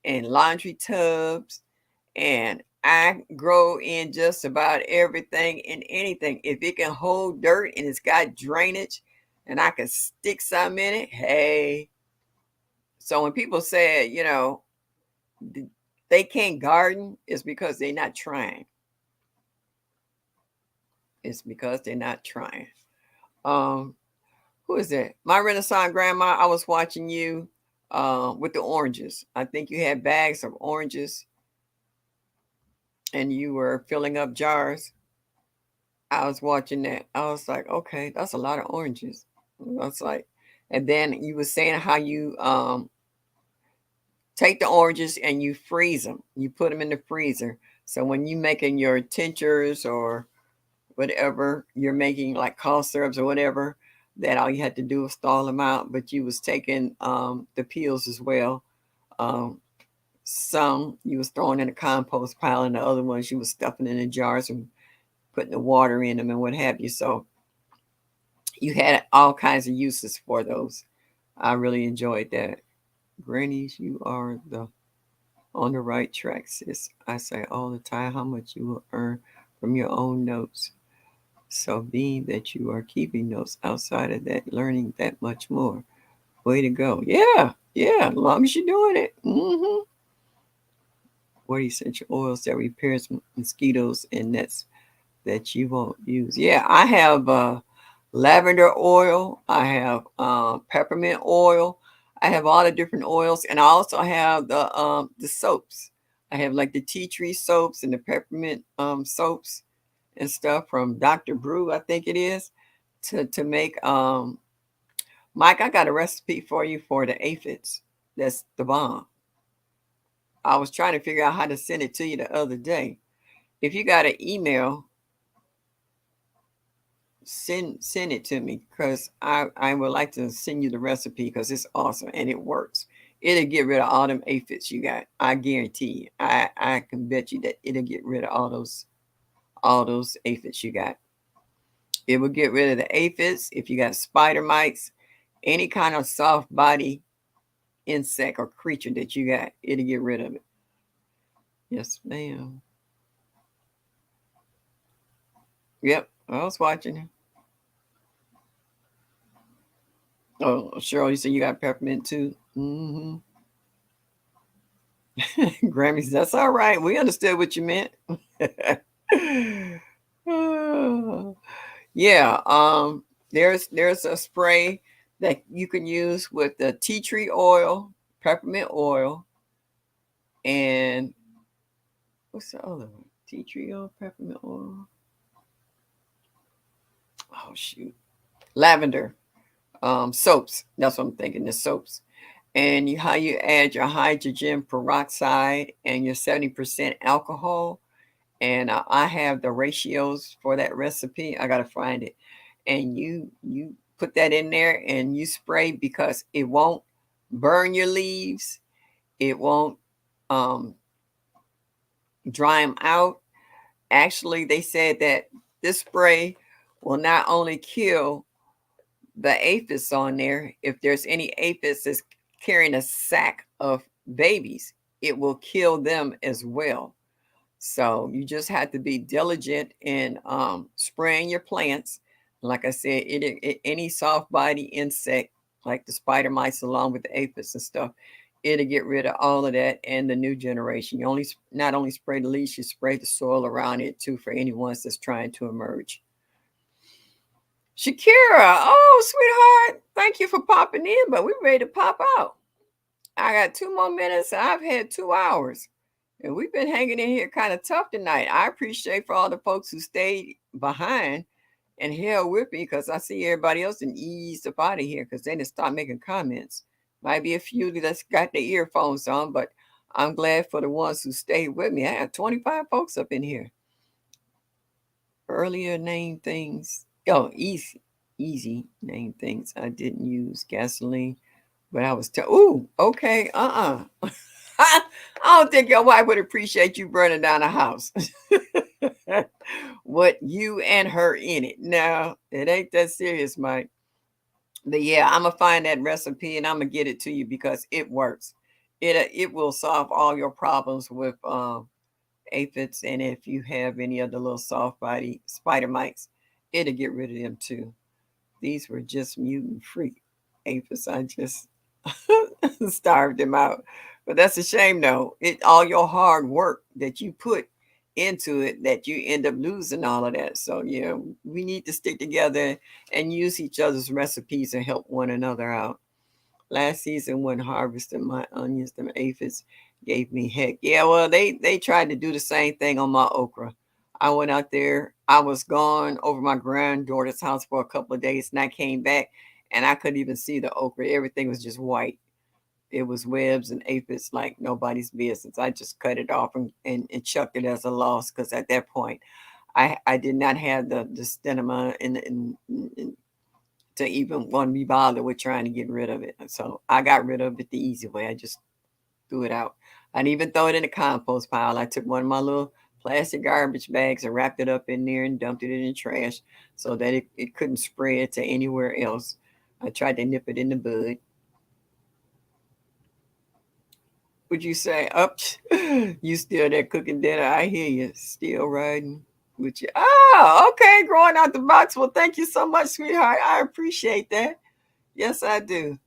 and laundry tubs, and I grow in just about everything and anything. If it can hold dirt and it's got drainage and I can stick some in it, hey. So when people say, they can't garden, it's because they're not trying. It's because they're not trying. Um, Who is that? My Renaissance grandma. I was watching you with the oranges. I think you had bags of oranges and you were filling up jars. I was watching that. I was like, okay, that's a lot of oranges. I was like, and then you were saying how you take the oranges and you freeze them. You put them in the freezer. So when you making your tinctures or whatever you're making, like cough syrups or whatever, that all you had to do was thaw them out. But you was taking the peels as well. Um, some you was throwing in a compost pile, and the other ones you was stuffing in the jars and putting the water in them and what have you. So you had all kinds of uses for those. I really enjoyed that. Grannies, you are the on the right track, sis. I say all the time how much you will earn from your own notes. So being that you are keeping notes outside of that, learning that much more. Way to go. Yeah, yeah, as long as you're doing it. What essential oils that repairs mosquitoes and nets that you won't use. Yeah, I have lavender oil. I have peppermint oil. I have all the different oils, and I also have the soaps. I have like the tea tree soaps and the peppermint soaps and stuff from Dr. Brew, I think it is, to make Mike, I got a recipe for you for the aphids. That's the bomb. I was trying to figure out how to send it to you the other day. If you got an email, send it to me because I would like to send you the recipe because it's awesome and it works. It'll get rid of all them aphids you got. I guarantee you. I can bet you that it'll get rid of all those aphids you got. It will get rid of the aphids if you got spider mites, any kind of soft body insect or creature that you got. It'll get rid of it. Yes, ma'am. Yep, I was watching. Oh, Cheryl, you said you got peppermint too. Grammys, that's all right. We understood what you meant. Yeah, there's a spray that you can use with the tea tree oil, peppermint oil, and what's the other one? Tea tree oil, peppermint oil. Oh shoot, lavender soaps. That's what I'm thinking. The soaps, and how you add your hydrogen peroxide and your 70% alcohol. And I have the ratios for that recipe. I gotta find it, and you put that in there and you spray because it won't burn your leaves. It won't um, dry them out. Actually, they said that this spray will not only kill the aphids on there. If there's any aphids that's carrying a sack of babies, it will kill them as well. So you just have to be diligent in spraying your plants. Like I said, any soft body insect like the spider mites along with the aphids and stuff, it'll get rid of all of that and the new generation. You only not only spray the leaves, you spray the soil around it too for any ones that's trying to emerge. Shakira, oh sweetheart, thank you for popping in, but we're ready to pop out. I got 2 more minutes. I've had 2 hours. And we've been hanging in here kind of tough tonight. I appreciate for all the folks who stayed behind and held with me because I see everybody else and eased up out of here because they didn't start making comments. Might be a few that's got their earphones on, but I'm glad for the ones who stayed with me. I had 25 folks up in here. Earlier named things. Oh, easy name things. I didn't use gasoline, but I was ooh, okay, I don't think your wife would appreciate you burning down a house. What you and her in it. No, it ain't that serious, Mike. But yeah, I'm gonna find that recipe and I'm gonna get it to you because it works. It will solve all your problems with aphids, and if you have any of the little soft body spider mites, it'll get rid of them too. These were just mutant free aphids. I just starved them out. But that's a shame though. It all your hard work that you put into it that you end up losing all of that. So yeah, we need to stick together and use each other's recipes and help one another out. Last season when harvesting my onions, the aphids gave me heck. Yeah, well they tried to do the same thing on my okra. I went out there, I was gone over my granddaughter's house for a couple of days and I came back and I couldn't even see the okra. Everything was just white. It was webs and aphids like nobody's business. I just cut it off and chucked it as a loss because at that point I did not have the stamina and to even want to be bothered with trying to get rid of it. So I got rid of it the easy way. I just threw it out. I didn't even throw it in the compost pile. I took one of my little plastic garbage bags and wrapped it up in there and dumped it in the trash so that it couldn't spread to anywhere else. I tried to nip it in the bud. Would you say, up? You still there cooking dinner? I hear you. Still riding with you. Ah, okay. Growing out the box. Well, thank you so much, sweetheart. I appreciate that. Yes, I do.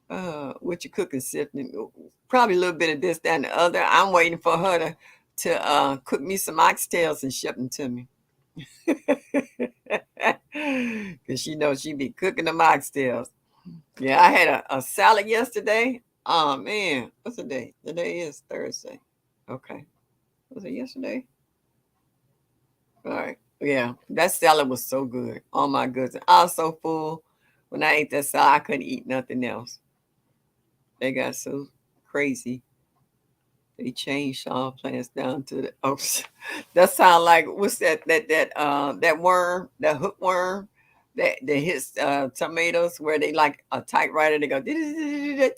What you cooking, Sifting? Probably a little bit of this, that, and the other. I'm waiting for her to cook me some oxtails and ship them to me. Because she knows she be cooking them oxtails. Yeah, I had a salad yesterday. Oh man, what's the day? The day is Thursday. Okay. Was it yesterday? All right. Yeah, that salad was so good. Oh my goodness. I was so full. When I ate that salad, I couldn't eat nothing else. They got so crazy. They changed all plants down to the that sound like what's that worm, that hookworm that hits tomatoes where they like a typewriter, they go ding.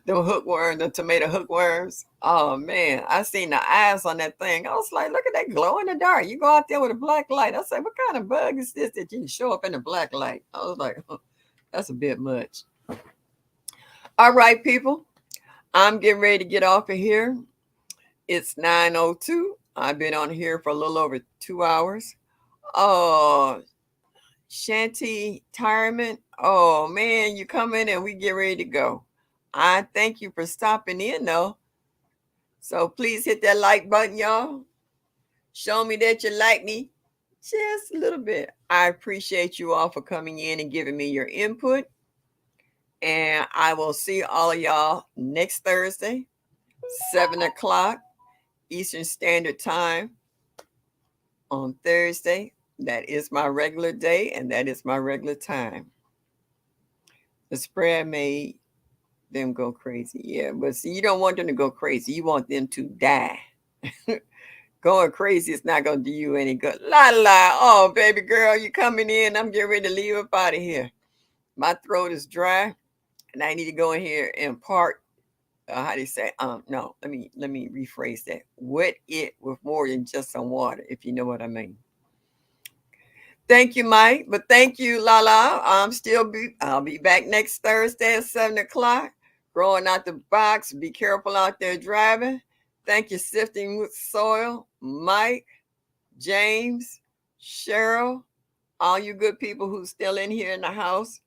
The hookworm, the tomato hookworms. Oh man, I seen the eyes on that thing. I was like, look at that glow in the dark. You go out there with a black light. I said, what kind of bug is this that you can show up in the black light? I was like, oh, that's a bit much. All right, people. I'm getting ready to get off of here. It's 9:02. I've been on here for a little over 2 hours. Oh, Shanty Retirement. Oh man, you come in and we get ready to go. I thank you for stopping in though. So please hit that like button, y'all. Show me that you like me just a little bit. I appreciate you all for coming in and giving me your input. And I will see all of y'all next Thursday, 7 o'clock Eastern Standard Time on Thursday. That is my regular day and that is my regular time. The spread made them go crazy. Yeah, but see, you don't want them to go crazy. You want them to die. Going crazy is not going to do you any good. La la. Oh, baby girl, you coming in. I'm getting ready to leave up out of here. My throat is dry and I need to go in here and part. How do you say? No, let me rephrase that. Wet it with more than just some water, if you know what I mean. Thank you, Mike. But thank you, Lala. I'll be back next Thursday at 7 o'clock. Growing out the box. Be careful out there driving. Thank you, Sifting with Soil, Mike, James, Cheryl, all you good people who's still in here in the house.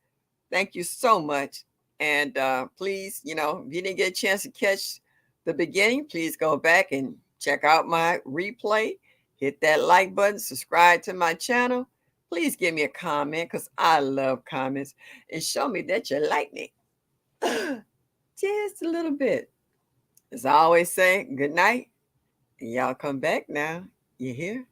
Thank you so much. And please, if you didn't get a chance to catch the beginning, please go back and check out my replay. Hit that like button, subscribe to my channel. Please give me a comment because I love comments and show me that you like me. Just a little bit. As I always say, good night. And y'all come back now. You hear?